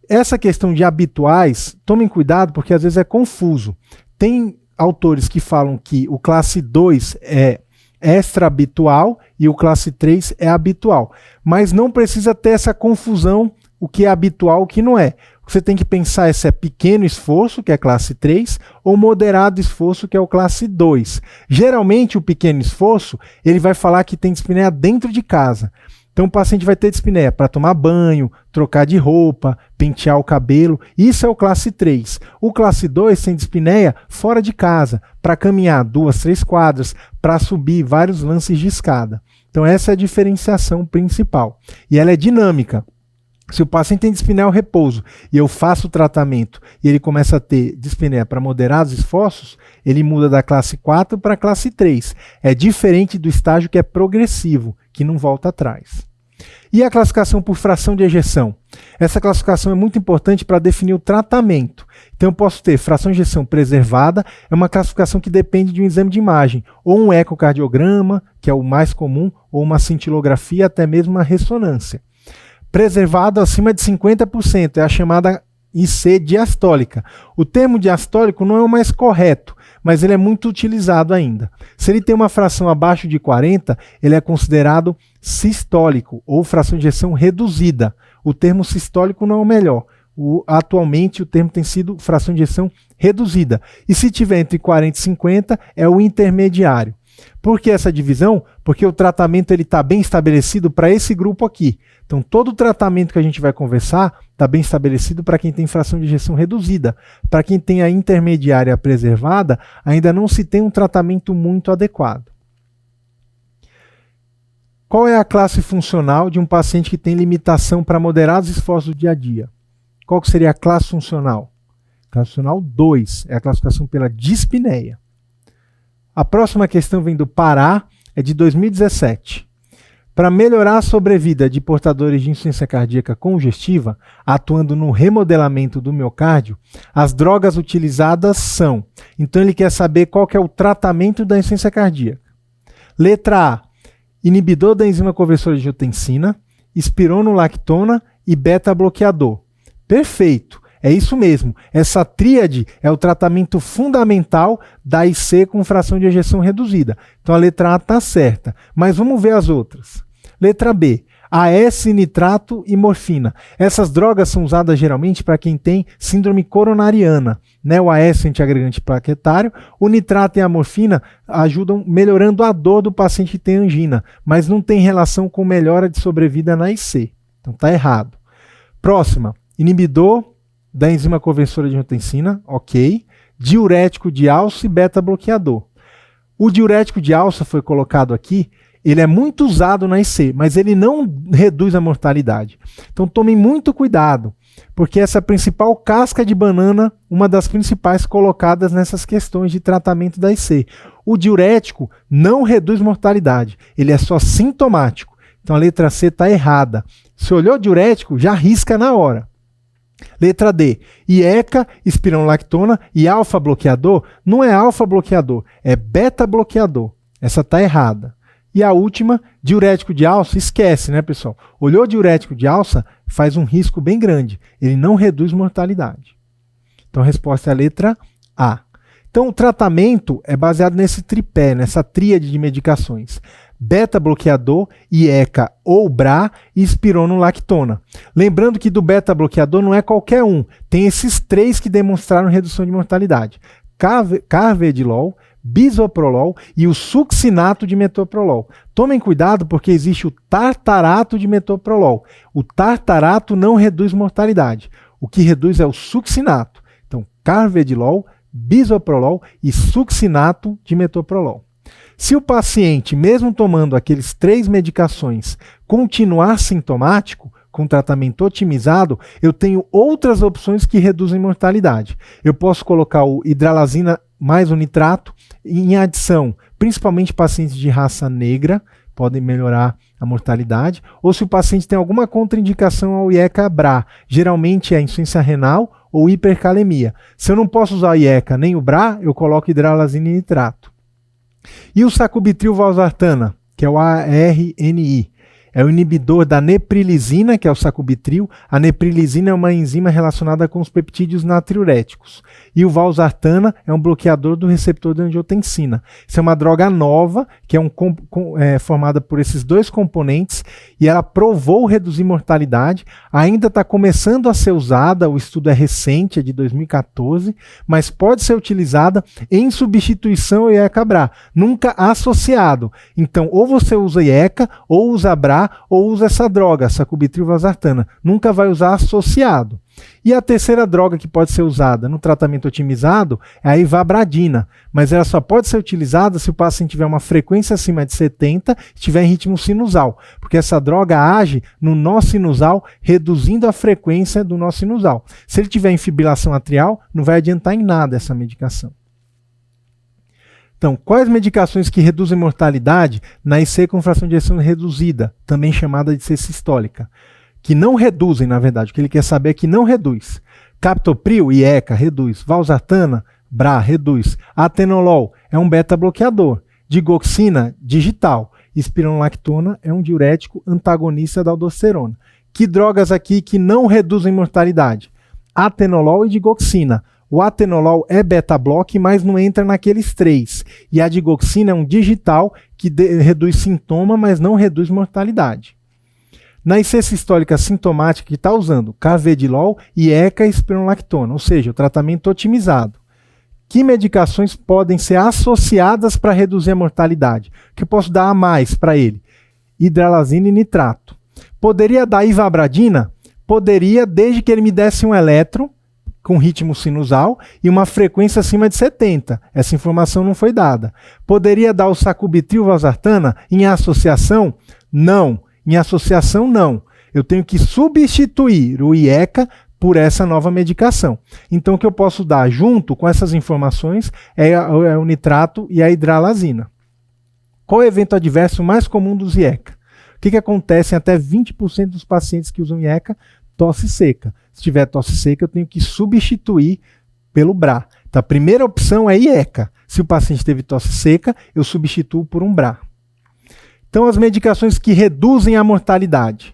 Essa questão de habituais, tomem cuidado porque às vezes é confuso. Tem autores que falam que o classe 2 é extra-habitual e o classe 3 é habitual. Mas não precisa ter essa confusão, o que é habitual e o que não é. Você tem que pensar se é pequeno esforço, que é classe 3, ou moderado esforço, que é o classe 2. Geralmente, o pequeno esforço, ele vai falar que tem dispneia dentro de casa. Então o paciente vai ter dispneia para tomar banho, trocar de roupa, pentear o cabelo. Isso é o classe 3. O classe 2 tem dispneia fora de casa, para caminhar 2, 3 quadras, para subir vários lances de escada. Então essa é a diferenciação principal. E ela é dinâmica. Se o paciente tem dispneia ao repouso e eu faço o tratamento e ele começa a ter dispneia para moderados esforços, ele muda da classe 4 para a classe 3. É diferente do estágio que é progressivo, que não volta atrás. E a classificação por fração de ejeção? Essa classificação é muito importante para definir o tratamento. Então eu posso ter fração de ejeção preservada, é uma classificação que depende de um exame de imagem, ou um ecocardiograma, que é o mais comum, ou uma cintilografia, até mesmo uma ressonância. Preservado acima de 50%, é a chamada IC diastólica. O termo diastólico não é o mais correto, mas ele é muito utilizado ainda. Se ele tem uma fração abaixo de 40, ele é considerado sistólico, ou fração de ejeção reduzida. O termo sistólico não é o melhor. Atualmente o termo tem sido fração de ejeção reduzida. E se tiver entre 40 e 50, é o intermediário. Por que essa divisão? Porque o tratamento está bem estabelecido para esse grupo aqui. Então, todo o tratamento que a gente vai conversar está bem estabelecido para quem tem fração de ejeção reduzida. Para quem tem a intermediária preservada, ainda não se tem um tratamento muito adequado. Qual é a classe funcional de um paciente que tem limitação para moderados esforços do dia a dia? Qual que seria a classe funcional? Classe funcional 2, é a classificação pela dispneia. A próxima questão vem do Pará, é de 2017. Para melhorar a sobrevida de portadores de insuficiência cardíaca congestiva, atuando no remodelamento do miocárdio, as drogas utilizadas são... Então ele quer saber qual que é o tratamento da insuficiência cardíaca. Letra A, inibidor da enzima conversora de angiotensina, espironolactona e beta-bloqueador. Perfeito! É isso mesmo, essa tríade é o tratamento fundamental da IC com fração de ejeção reduzida. Então a letra A está certa, mas vamos ver as outras. Letra B, AS, nitrato e morfina. Essas drogas são usadas geralmente para quem tem síndrome coronariana. Né? O AS é antiagregante plaquetário, o nitrato e a morfina ajudam melhorando a dor do paciente que tem angina, mas não tem relação com melhora de sobrevida na IC. Então está errado. Próxima, inibidor da enzima conversora de angiotensina, ok. Diurético de alça e beta-bloqueador. O diurético de alça foi colocado aqui, ele é muito usado na IC, mas ele não reduz a mortalidade. Então tomem muito cuidado, porque essa é a principal casca de banana, uma das principais colocadas nessas questões de tratamento da IC. O diurético não reduz mortalidade, ele é só sintomático. Então a letra C está errada. Se olhou diurético, já risca na hora. Letra D, IECA, espironolactona e alfa-bloqueador, não é alfa-bloqueador, é beta-bloqueador. Essa está errada. E a última, diurético de alça, esquece, né, pessoal? Olhou diurético de alça, faz um risco bem grande. Ele não reduz mortalidade. Então a resposta é a letra A. Então o tratamento é baseado nesse tripé, nessa tríade de medicações. Beta-bloqueador, IECA ou BRA e espironolactona. Lembrando que do beta-bloqueador não é qualquer um, tem esses três que demonstraram redução de mortalidade. Carvedilol, bisoprolol e o succinato de metoprolol. Tomem cuidado porque existe o tartarato de metoprolol. O tartarato não reduz mortalidade. O que reduz é o succinato. Então, carvedilol, bisoprolol e succinato de metoprolol. Se o paciente, mesmo tomando aqueles 3 medicações, continuar sintomático, com tratamento otimizado, eu tenho outras opções que reduzem mortalidade. Eu posso colocar o hidralazina mais o nitrato em adição, principalmente pacientes de raça negra, podem melhorar a mortalidade, ou se o paciente tem alguma contraindicação ao IECA-BRA, geralmente é insuficiência renal ou hipercalemia. Se eu não posso usar o IECA nem o BRA, eu coloco hidralazina e nitrato. E o sacubitril/valsartana, que é o ARNI, é o inibidor da neprilisina, que é o sacubitril. A neprilisina é uma enzima relacionada com os peptídeos natriuréticos. E o valsartana é um bloqueador do receptor de angiotensina. Isso é uma droga nova, que é formada por esses 2 componentes, e ela provou reduzir mortalidade. Ainda está começando a ser usada, o estudo é recente, é de 2014, mas pode ser utilizada em substituição ao IECA-BRA, nunca associado. Então, ou você usa IECA, ou usa BRA, ou usa essa droga, sacubitril/valsartana. Nunca vai usar associado. E a terceira droga que pode ser usada no tratamento otimizado é a ivabradina, mas ela só pode ser utilizada se o paciente tiver uma frequência acima de 70 e estiver em ritmo sinusal, porque essa droga age no nó sinusal, reduzindo a frequência do nó sinusal. Se ele tiver em fibrilação atrial, não vai adiantar em nada essa medicação. Então, quais medicações que reduzem mortalidade na IC com fração de ejeção reduzida, também chamada de IC sistólica? Que não reduzem, na verdade, o que ele quer saber é que não reduz. Captopril, IECA, reduz. Valsartana, BRA, reduz. Atenolol é um beta-bloqueador. Digoxina, digital. Espironolactona é um diurético antagonista da aldosterona. Que drogas aqui que não reduzem mortalidade? Atenolol e digoxina. O atenolol é beta-block, mas não entra naqueles 3. E a digoxina é um digital que reduz sintoma, mas não reduz mortalidade. Na IC sistólica sintomática que está usando carvedilol e ECA e espironolactona, ou seja, o tratamento otimizado. Que medicações podem ser associadas para reduzir a mortalidade? Que eu posso dar a mais para ele? Hidralazina e nitrato. Poderia dar ivabradina? Poderia, desde que ele me desse um eletro com ritmo sinusal e uma frequência acima de 70. Essa informação não foi dada. Poderia dar o sacubitril valsartana em associação? Não. Em associação, não. Eu tenho que substituir o IECA por essa nova medicação. Então, o que eu posso dar junto com essas informações é o nitrato e a hidralazina. Qual é o evento adverso mais comum dos IECA? O que acontece em até 20% dos pacientes que usam IECA? Tosse seca. Se tiver tosse seca, eu tenho que substituir pelo BRA. Então, a primeira opção é IECA. Se o paciente teve tosse seca, eu substituo por um BRA. Então, as medicações que reduzem a mortalidade.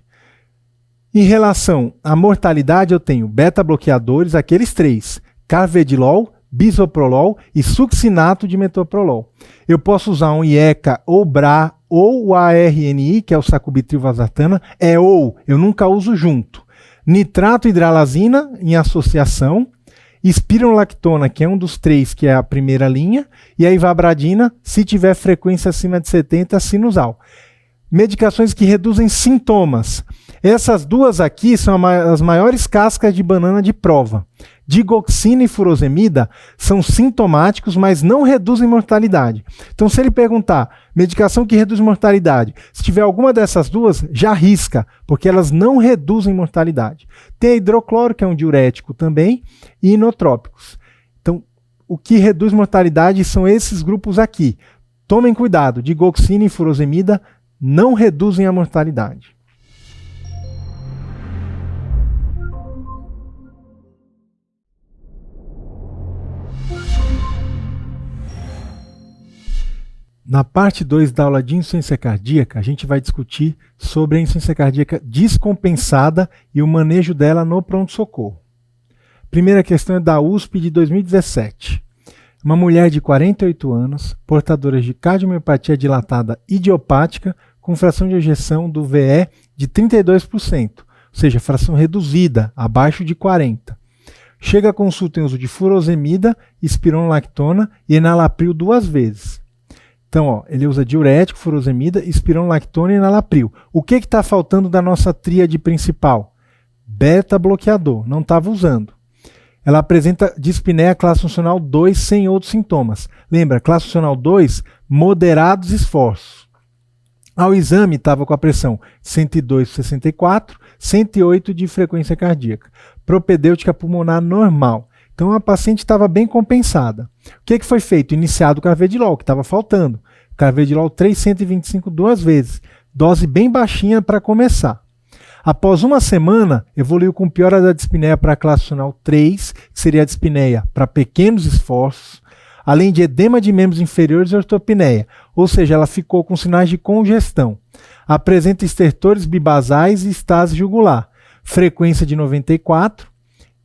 Em relação à mortalidade, eu tenho beta-bloqueadores, aqueles 3, carvedilol, bisoprolol e succinato de metoprolol. Eu posso usar um IECA ou BRA ou o ARNI, que é o sacubitril valsartana, eu nunca uso junto. Nitrato e hidralazina em associação, espironolactona, que é um dos 3, que é a primeira linha, e a ivabradina, se tiver frequência acima de 70, sinusal. Medicações que reduzem sintomas. Essas duas aqui são as maiores cascas de banana de prova. Digoxina e furosemida são sintomáticos, mas não reduzem mortalidade. Então, se ele perguntar, medicação que reduz mortalidade, se tiver alguma dessas duas, já risca, porque elas não reduzem mortalidade. Tem a hidrocloro, que é um diurético também, e inotrópicos. Então, o que reduz mortalidade são esses grupos aqui. Tomem cuidado, digoxina e furosemida não reduzem a mortalidade. Na parte 2 da aula de insuficiência cardíaca, a gente vai discutir sobre a insuficiência cardíaca descompensada e o manejo dela no pronto-socorro. Primeira questão é da USP de 2017. Uma mulher de 48 anos, portadora de cardiomiopatia dilatada idiopática, com fração de ejeção do VE de 32%, ou seja, fração reduzida, abaixo de 40%. Chega à consulta em uso de furosemida, espironolactona e enalapril 2 vezes. Então, ele usa diurético, furosemida, espironolactona e enalapril. O que está faltando da nossa tríade principal? Beta-bloqueador, não estava usando. Ela apresenta dispneia classe funcional 2 sem outros sintomas. Lembra, classe funcional 2, moderados esforços. Ao exame estava com a pressão 102/64, 108 de frequência cardíaca. Propedêutica pulmonar normal. Então a paciente estava bem compensada. O que foi feito? Iniciado o carvedilol, que estava faltando. Carvedilol 325 2 vezes. Dose bem baixinha para começar. Após uma semana, evoluiu com piora da dispneia para a classe funcional 3, que seria a dispneia para pequenos esforços, além de edema de membros inferiores e ortopneia, ou seja, ela ficou com sinais de congestão. Apresenta estertores bibasais e estase jugular. Frequência de 94,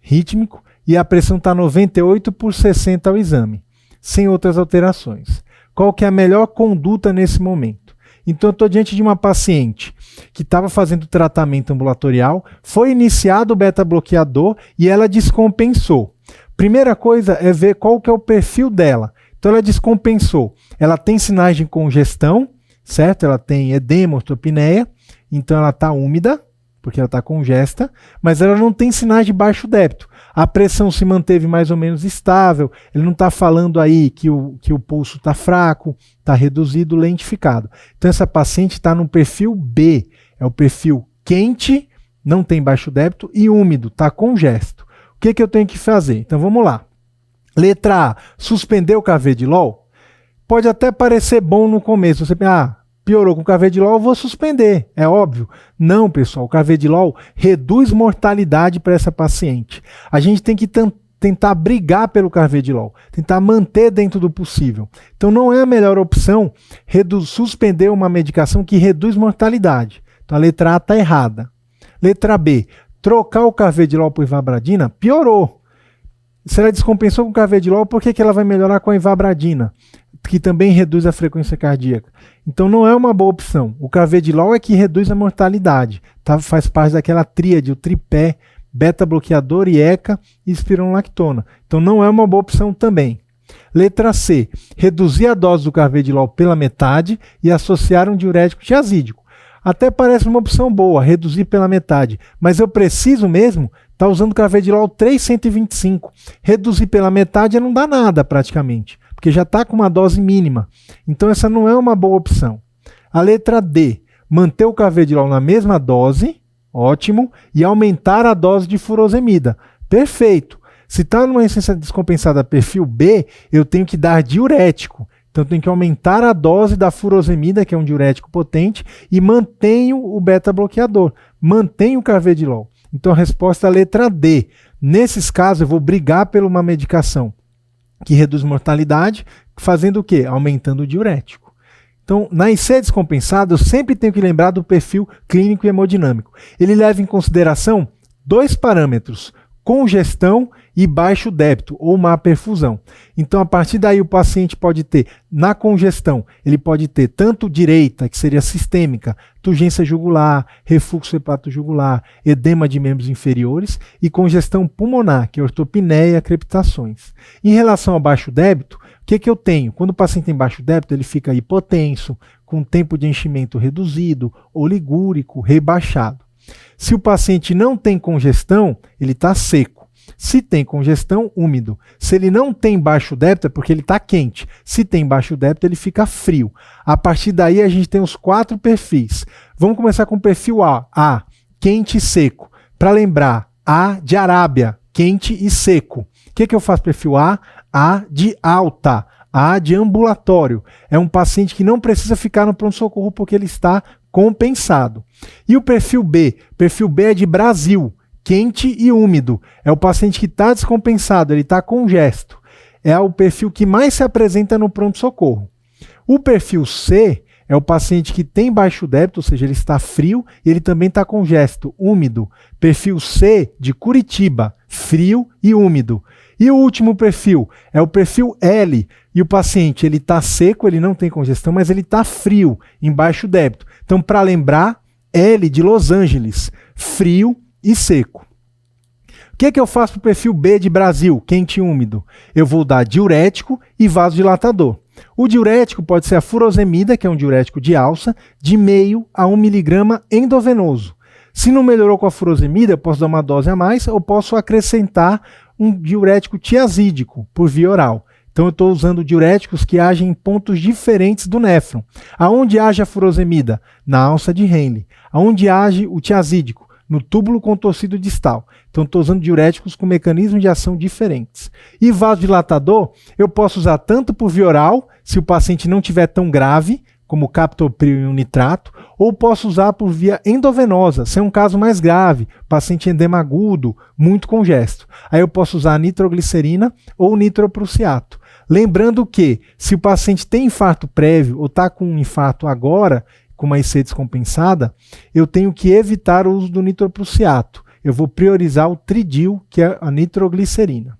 rítmico, e a pressão está 98/60 ao exame, sem outras alterações. Qual que é a melhor conduta nesse momento? Então, eu estou diante de uma paciente que estava fazendo tratamento ambulatorial, foi iniciado o beta-bloqueador e ela descompensou. Primeira coisa é ver qual que é o perfil dela. Então, ela descompensou. Ela tem sinais de congestão, certo? Ela tem edema, ortopneia, então ela está úmida, porque ela está congesta, mas ela não tem sinais de baixo débito. A pressão se manteve mais ou menos estável, ele não está falando aí que o pulso está fraco, está reduzido, lentificado. Então essa paciente está no perfil B, é o perfil quente, não tem baixo débito e úmido, está congesto. O que eu tenho que fazer? Então vamos lá. Letra A, suspender o carvedilol? Pode até parecer bom no começo, você pensa, piorou com o carvedilol, eu vou suspender, é óbvio. Não, pessoal, o carvedilol reduz mortalidade para essa paciente. A gente tem que tentar brigar pelo carvedilol, tentar manter dentro do possível. Então não é a melhor opção suspender uma medicação que reduz mortalidade. Então a letra A está errada. Letra B, trocar o carvedilol por ivabradina, piorou. Se ela descompensou com o carvedilol, por que ela vai melhorar com a ivabradina, que também reduz a frequência cardíaca? Então não é uma boa opção. O carvedilol é que reduz a mortalidade, tá? Faz parte daquela tríade, o tripé, beta-bloqueador, IECA e espironolactona. Então não é uma boa opção também. Letra C, reduzir a dose do carvedilol pela metade e associar um diurético tiazídico. Até parece uma opção boa, reduzir pela metade, mas eu preciso mesmo estar usando carvedilol 3,125. Reduzir pela metade não dá nada praticamente, porque já está com uma dose mínima. Então essa não é uma boa opção. A letra D, manter o carvedilol na mesma dose, ótimo, e aumentar a dose de furosemida. Perfeito. Se está numa insuficiência descompensada perfil B, eu tenho que dar diurético. Então eu tenho que aumentar a dose da furosemida, que é um diurético potente, e mantenho o beta-bloqueador, mantenho o carvedilol. Então a resposta é a letra D. Nesses casos eu vou brigar por uma medicação que reduz mortalidade, fazendo o quê? Aumentando o diurético. Então, na IC descompensada, eu sempre tenho que lembrar do perfil clínico e hemodinâmico. Ele leva em consideração dois parâmetros, congestão e baixo débito, ou má perfusão. Então, a partir daí, o paciente pode ter, na congestão, ele pode ter tanto direita, que seria sistêmica, turgência jugular, refluxo hepatojugular, edema de membros inferiores, e congestão pulmonar, que é ortopneia, crepitações. Em relação ao baixo débito, o que eu tenho? Quando o paciente tem baixo débito, ele fica hipotenso, com tempo de enchimento reduzido, oligúrico, rebaixado. Se o paciente não tem congestão, ele está seco. Se tem congestão, úmido. Se ele não tem baixo débito, é porque ele está quente. Se tem baixo débito, ele fica frio. A partir daí, a gente tem os 4 perfis. Vamos começar com o perfil A, quente e seco. Para lembrar, A de Arábia, quente e seco. O que eu faço perfil A? A de alta, A de ambulatório. É um paciente que não precisa ficar no pronto-socorro porque ele está compensado. E o perfil B? Perfil B é de Brasil, quente e úmido. É o paciente que está descompensado, ele está congesto. É o perfil que mais se apresenta no pronto-socorro. O perfil C é o paciente que tem baixo débito, ou seja, ele está frio e ele também está congesto, úmido. Perfil C de Curitiba, frio e úmido. E o último perfil é o perfil L, e o paciente ele está seco, ele não tem congestão, mas ele está frio, em baixo débito. Então, para lembrar, L de Los Angeles, frio e seco. O que eu faço para o perfil B de Brasil, quente e úmido? Eu vou dar diurético e vasodilatador. O diurético pode ser a furosemida, que é um diurético de alça, de meio a 1 mg endovenoso. Se não melhorou com a furosemida, eu posso dar uma dose a mais, ou posso acrescentar um diurético tiazídico por via oral. Então eu estou usando diuréticos que agem em pontos diferentes do néfron. Aonde age a furosemida? Na alça de Henle. Aonde age o tiazídico? No túbulo contorcido distal. Então estou usando diuréticos com mecanismos de ação diferentes. E vasodilatador, eu posso usar tanto por via oral, se o paciente não estiver tão grave, como captopril e um nitrato, ou posso usar por via endovenosa, se é um caso mais grave, paciente edema agudo, muito congesto. Aí eu posso usar nitroglicerina ou nitroprussiato. Lembrando que, se o paciente tem infarto prévio ou está com um infarto agora, com uma IC descompensada, eu tenho que evitar o uso do nitroprussiato. Eu vou priorizar o tridil, que é a nitroglicerina.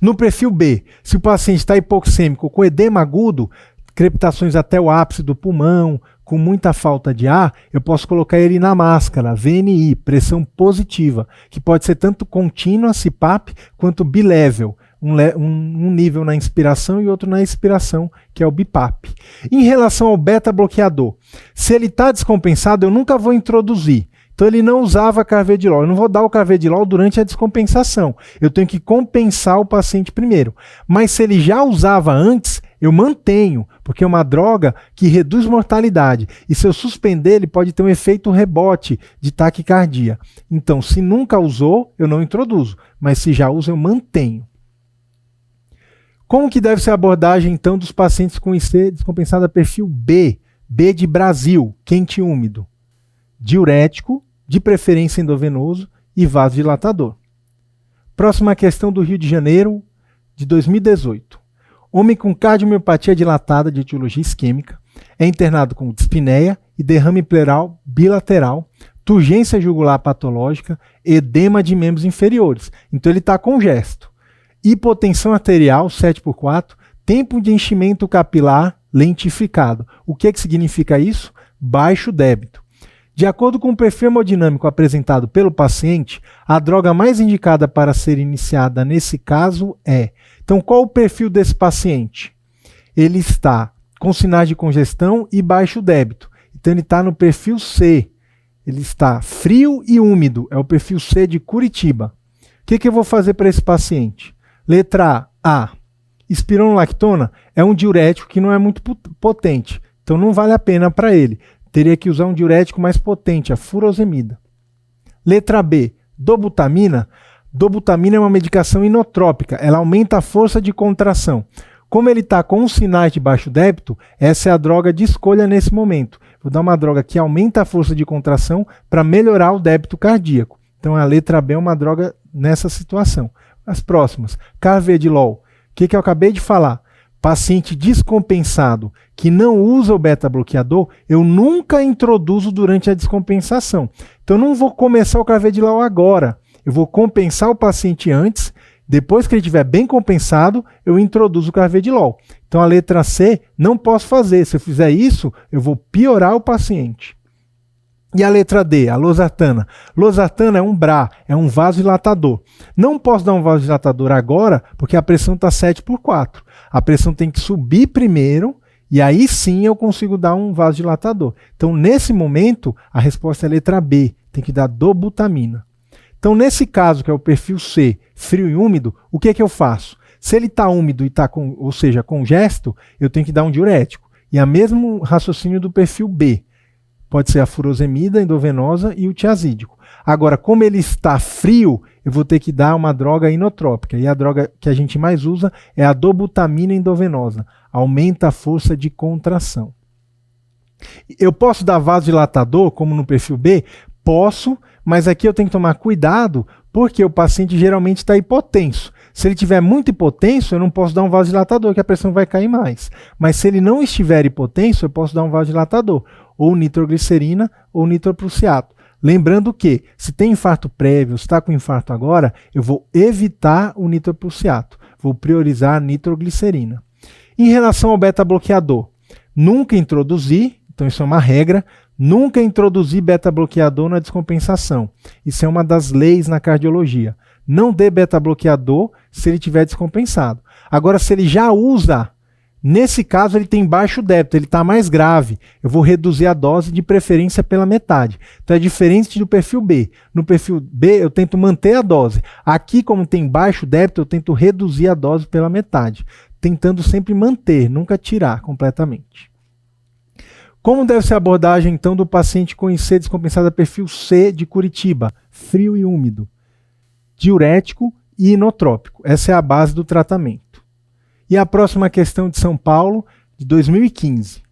No perfil B, se o paciente está hipoxêmico com edema agudo, crepitações até o ápice do pulmão, com muita falta de ar, eu posso colocar ele na máscara, VNI, pressão positiva, que pode ser tanto contínua, CPAP, quanto bilevel, um nível na inspiração e outro na expiração, que é o BIPAP. Em relação ao beta-bloqueador, se ele está descompensado, eu nunca vou introduzir. Então ele não usava carvedilol. Eu não vou dar o carvedilol durante a descompensação. Eu tenho que compensar o paciente primeiro. Mas se ele já usava antes, eu mantenho, porque é uma droga que reduz mortalidade. E se eu suspender, ele pode ter um efeito rebote de taquicardia. Então, se nunca usou, eu não introduzo. Mas se já usa, eu mantenho. Como que deve ser a abordagem, então, dos pacientes com IC descompensada perfil B? B de Brasil, quente e úmido. Diurético, de preferência endovenoso e vasodilatador. Próxima questão do Rio de Janeiro, de 2018. Homem com cardiomiopatia dilatada de etiologia isquêmica é internado com dispneia e derrame pleural bilateral, turgência jugular patológica, edema de membros inferiores. Então ele está congesto. Hipotensão arterial 7x4, tempo de enchimento capilar lentificado. O que significa isso? Baixo débito. De acordo com o perfil hemodinâmico apresentado pelo paciente, a droga mais indicada para ser iniciada nesse caso é... Então, qual o perfil desse paciente? Ele está com sinais de congestão e baixo débito. Então, ele está no perfil C. Ele está frio e úmido. É o perfil C de Curitiba. O que eu vou fazer para esse paciente? Letra A. Espironolactona é um diurético que não é muito potente. Então, não vale a pena para ele. Teria que usar um diurético mais potente, a furosemida. Letra B. Dobutamina. Dobutamina é uma medicação inotrópica. Ela aumenta a força de contração. Como ele está com os sinais de baixo débito, essa é a droga de escolha nesse momento. Vou dar uma droga que aumenta a força de contração para melhorar o débito cardíaco. Então a letra B é uma droga nessa situação. As próximas. Carvedilol. O que eu acabei de falar? Paciente descompensado que não usa o beta-bloqueador, eu nunca introduzo durante a descompensação. Então eu não vou começar o carvedilol agora. Eu vou compensar o paciente antes, depois que ele estiver bem compensado, eu introduzo o carvedilol. Então a letra C não posso fazer. Se eu fizer isso, eu vou piorar o paciente. E a letra D, a losartana. Losartana é um BRA, é um vasodilatador. Não posso dar um vasodilatador agora, porque a pressão está 7x4. A pressão tem que subir primeiro, e aí sim eu consigo dar um vasodilatador. Então, nesse momento, a resposta é a letra B, tem que dar dobutamina. Então, nesse caso, que é o perfil C, frio e úmido, o que eu faço? Se ele está úmido e está, ou seja, congesto, eu tenho que dar um diurético. E é o mesmo raciocínio do perfil B. Pode ser a furosemida endovenosa e o tiazídico. Agora, como ele está frio, eu vou ter que dar uma droga inotrópica. E a droga que a gente mais usa é a dobutamina endovenosa. Aumenta a força de contração. Eu posso dar vasodilatador, como no perfil B? Posso, mas aqui eu tenho que tomar cuidado, porque o paciente geralmente está hipotenso. Se ele estiver muito hipotenso, eu não posso dar um vasodilatador, que a pressão vai cair mais. Mas se ele não estiver hipotenso, eu posso dar um vasodilatador, ou nitroglicerina ou nitroprusiato. Lembrando que, se tem infarto prévio, se está com infarto agora, eu vou evitar o nitroprusiato. Vou priorizar a nitroglicerina. Em relação ao beta-bloqueador, nunca introduzir, então isso é uma regra, nunca introduzir beta-bloqueador na descompensação. Isso é uma das leis na cardiologia. Não dê beta-bloqueador se ele estiver descompensado. Agora, se ele já usa, nesse caso ele tem baixo débito, ele está mais grave. Eu vou reduzir a dose de preferência pela metade. Então é diferente do perfil B. No perfil B eu tento manter a dose. Aqui, como tem baixo débito, eu tento reduzir a dose pela metade. Tentando sempre manter, nunca tirar completamente. Como deve ser a abordagem, então, do paciente com IC descompensada perfil C de Curitiba? Frio e úmido. Diurético e inotrópico. Essa é a base do tratamento. E a próxima questão de São Paulo, de 2015.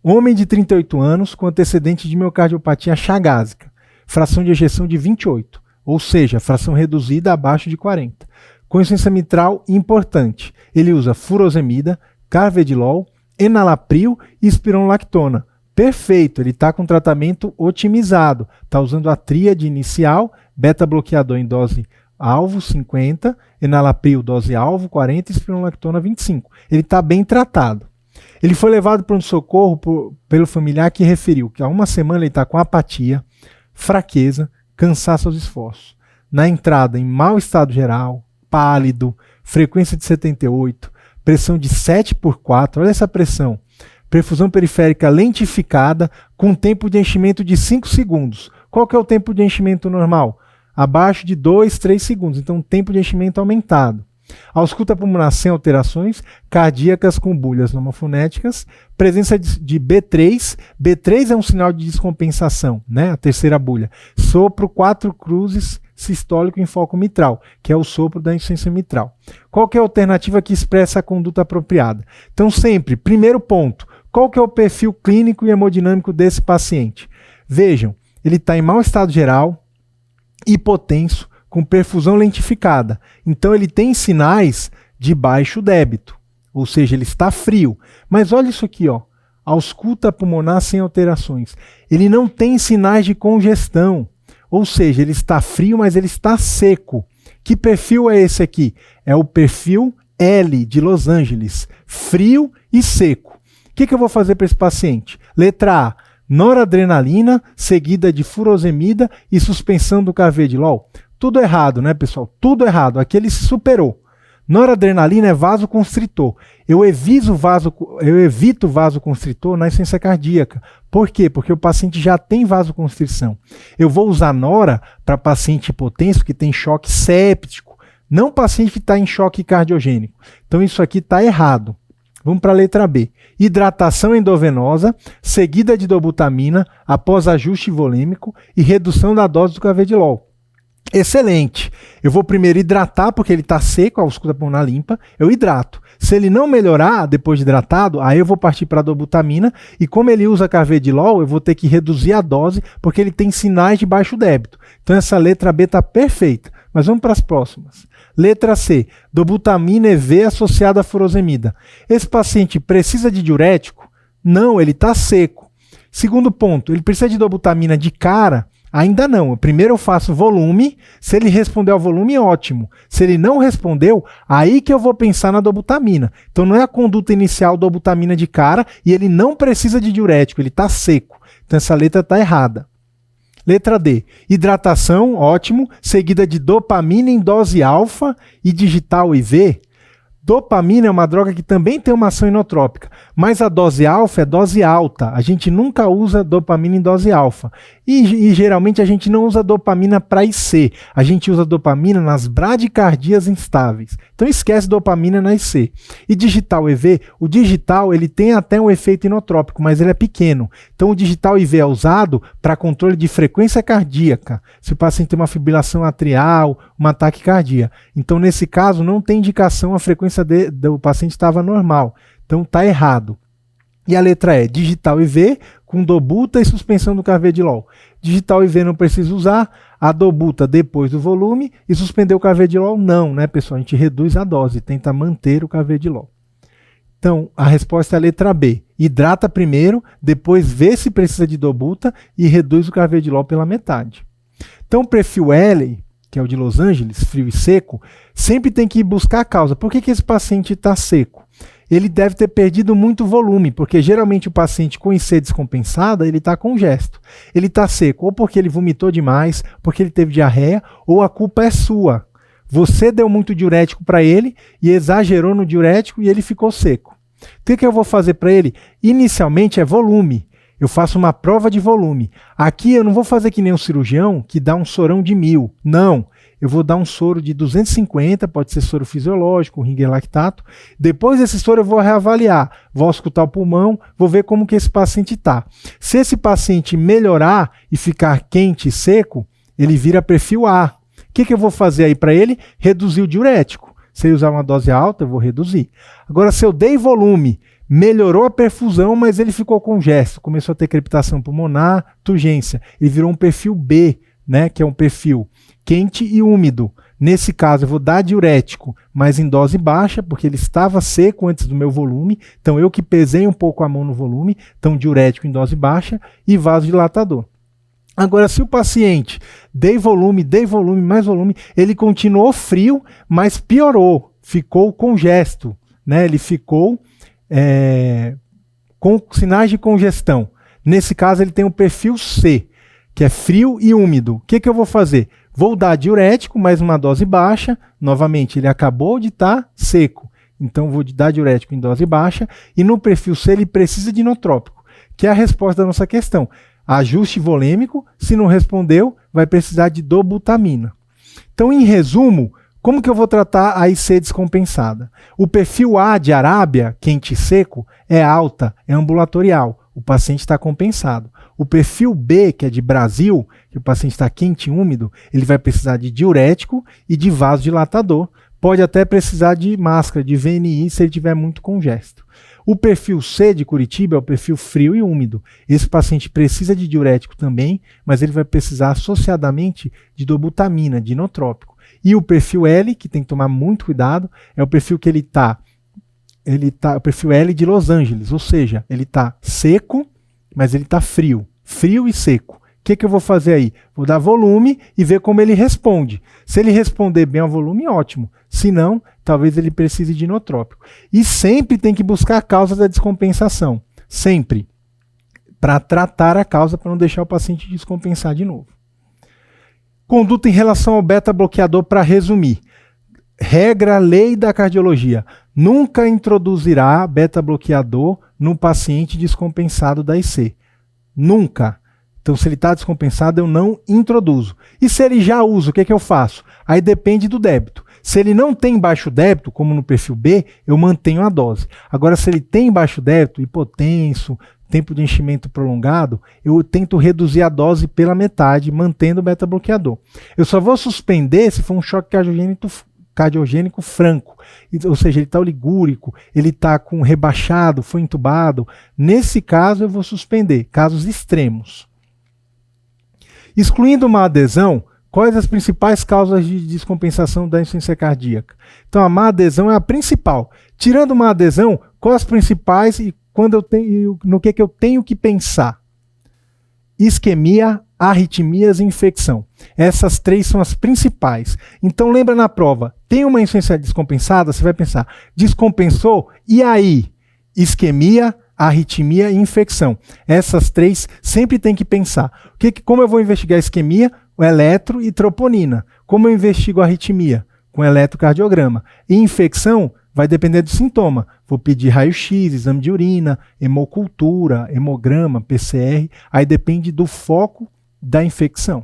Homem de 38 anos com antecedente de miocardiopatia chagásica. Fração de ejeção de 28, ou seja, fração reduzida abaixo de 40. Com insuficiência mitral importante. Ele usa furosemida, carvedilol, enalapril e espironolactona. Perfeito, ele está com tratamento otimizado. Está usando a tríade inicial, beta-bloqueador em dose alvo 50, enalapril dose alvo 40 e espironolactona 25. Ele está bem tratado. Ele foi levado para um socorro pelo familiar que referiu que há uma semana ele está com apatia, fraqueza, cansaço aos esforços. Na entrada, em mau estado geral, pálido, frequência de 78, pressão de 7/4, olha essa pressão. Perfusão periférica lentificada com tempo de enchimento de 5 segundos. Qual que é o tempo de enchimento normal? Abaixo de 2, 3 segundos. Então, tempo de enchimento aumentado. Ausculta pulmonar sem alterações, cardíacas com bulhas normofonéticas, presença de B3. B3 é um sinal de descompensação, né? A terceira bulha. Sopro 4 cruzes sistólico em foco mitral, que é o sopro da insuficiência mitral. Qual que é a alternativa que expressa a conduta apropriada? Então, sempre, primeiro ponto, qual que é o perfil clínico e hemodinâmico desse paciente? Vejam, ele está em mau estado geral, hipotenso, com perfusão lentificada. Então, ele tem sinais de baixo débito, ou seja, ele está frio. Mas olha isso aqui, ó, ausculta pulmonar sem alterações. Ele não tem sinais de congestão. Ou seja, ele está frio, mas ele está seco. Que perfil é esse aqui? É o perfil L de Los Angeles, frio e seco. O que eu vou fazer para esse paciente? Letra A, noradrenalina, seguida de furosemida e suspensão do carvedilol. Tudo errado, né, pessoal? Tudo errado. Aqui ele se superou. Noradrenalina é vasoconstritor. Eu evito vasoconstritor na insuficiência cardíaca. Por quê? Porque o paciente já tem vasoconstrição. Eu vou usar nora para paciente hipotenso que tem choque séptico, não paciente que está em choque cardiogênico. Então isso aqui está errado. Vamos para a letra B. Hidratação endovenosa, seguida de dobutamina após ajuste volêmico e redução da dose do carvedilol. Excelente. Eu vou primeiro hidratar, porque ele está seco, a ausculta pulmonar limpa, eu hidrato. Se ele não melhorar depois de hidratado, aí eu vou partir para a dobutamina, e como ele usa carvedilol, eu vou ter que reduzir a dose, porque ele tem sinais de baixo débito. Então essa letra B está perfeita. Mas vamos para as próximas. Letra C, dobutamina EV associada a furosemida. Esse paciente precisa de diurético? Não, ele está seco. Segundo ponto, ele precisa de dobutamina de cara? Ainda não. Primeiro eu faço volume. Se ele responder ao volume, ótimo. Se ele não respondeu, aí que eu vou pensar na dobutamina. Então não é a conduta inicial dobutamina de cara e ele não precisa de diurético, ele está seco. Então essa letra está errada. Letra D, hidratação, ótimo, seguida de dopamina em dose alfa e digital IV. Dopamina é uma droga que também tem uma ação inotrópica, mas a dose alfa é dose alta. A gente nunca usa dopamina em dose alfa. E geralmente a gente não usa dopamina para IC. A gente usa dopamina nas bradicardias instáveis. Então esquece dopamina na IC. E digital EV, o digital ele tem até um efeito inotrópico, mas ele é pequeno. Então o digital IV é usado para controle de frequência cardíaca. Se o paciente tem uma fibrilação atrial, uma taquicardia. Então nesse caso não tem indicação, a frequência do paciente estava normal. Então está errado. E a letra E, digital IV com dobuta e suspensão do carvedilol. Digital IV não precisa usar, a dobuta depois do volume e suspender o carvedilol não, né, pessoal? A gente reduz a dose, tenta manter o carvedilol. Então, a resposta é a letra B. Hidrata primeiro, depois vê se precisa de dobuta e reduz o carvedilol pela metade. Então, o perfil L, que é o de Los Angeles, frio e seco, sempre tem que buscar a causa. Por que esse paciente está seco? Ele deve ter perdido muito volume, porque geralmente o paciente com IC descompensada, ele está congesto. Ele está seco ou porque ele vomitou demais, porque ele teve diarreia, ou a culpa é sua. Você deu muito diurético para ele e exagerou no diurético e ele ficou seco. Então, o que eu vou fazer para ele? Inicialmente é volume. Eu faço uma prova de volume. Aqui eu não vou fazer que nem um cirurgião que dá um sorão de 1000. Não. Eu vou dar um soro de 250, pode ser soro fisiológico, ringer lactato. Depois desse soro eu vou reavaliar, vou auscultar o pulmão, vou ver como que esse paciente está. Se esse paciente melhorar e ficar quente e seco, ele vira perfil A. O que eu vou fazer aí para ele? Reduzir o diurético. Se ele usar uma dose alta, eu vou reduzir. Agora, se eu dei volume, melhorou a perfusão, mas ele ficou congesto, começou a ter crepitação pulmonar, turgência. Ele virou um perfil B, né, que é um perfil quente e úmido. Nesse caso, eu vou dar diurético, mas em dose baixa, porque ele estava seco antes do meu volume. Então, eu que pesei um pouco a mão no volume, então diurético em dose baixa e vasodilatador. Agora, se o paciente dei volume, mais volume, ele continuou frio, mas piorou, ficou congesto, né? Ele ficou com sinais de congestão. Nesse caso, ele tem o perfil C, que é frio e úmido. O que eu vou fazer? Vou dar diurético, mais uma dose baixa. Novamente, ele acabou de estar seco. Então, vou dar diurético em dose baixa. E no perfil C, ele precisa de inotrópico, que é a resposta da nossa questão. Ajuste volêmico. Se não respondeu, vai precisar de dobutamina. Então, em resumo, Como que eu vou tratar a IC descompensada? O perfil A de Arábia, quente e seco, é alta, é ambulatorial. O paciente está compensado. O perfil B, que é de Brasil, que o paciente está quente e úmido, ele vai precisar de diurético e de vasodilatador. Pode até precisar de máscara, de VNI, se ele tiver muito congesto. O perfil C de Curitiba é o perfil frio e úmido. Esse paciente precisa de diurético também, mas ele vai precisar associadamente de dobutamina, de inotrópico. E o perfil L, que tem que tomar muito cuidado, é o perfil que ele tá o perfil L de Los Angeles, ou seja, ele está seco, mas ele está frio e seco. O que eu vou fazer aí? Vou dar volume e ver como ele responde. Se ele responder bem ao volume, ótimo. Se não, talvez ele precise de inotrópico. E sempre tem que buscar a causa da descompensação. Sempre. Para tratar a causa, para não deixar o paciente descompensar de novo. Conduta em relação ao beta-bloqueador, para resumir. Regra, lei da cardiologia. Nunca introduzirá beta-bloqueador no paciente descompensado da IC. Nunca. Então, se ele está descompensado, eu não introduzo. E se ele já usa, o que eu faço? Aí depende do débito. Se ele não tem baixo débito, como no perfil B, eu mantenho a dose. Agora, se ele tem baixo débito, hipotenso, tempo de enchimento prolongado, eu tento reduzir a dose pela metade, mantendo o beta-bloqueador. Eu só vou suspender se for um choque cardiogênico franco, ou seja, ele está oligúrico, ele está com rebaixado, foi entubado. Nesse caso, eu vou suspender, casos extremos. Excluindo uma adesão, quais as principais causas de descompensação da insuficiência cardíaca? Então, a má adesão é a principal. Tirando uma adesão, quais as principais e no que eu tenho que pensar? Isquemia, arritmias e infecção. Essas três são as principais. Então lembra na prova, tem uma insuficiência descompensada, você vai pensar, descompensou? E aí? Isquemia, arritmia e infecção. Essas três sempre tem que pensar. Como eu vou investigar a isquemia? O eletro e troponina. Como eu investigo a arritmia? Com eletrocardiograma. E infecção vai depender do sintoma. Vou pedir raio-x, exame de urina, hemocultura, hemograma, PCR. Aí depende do foco da infecção.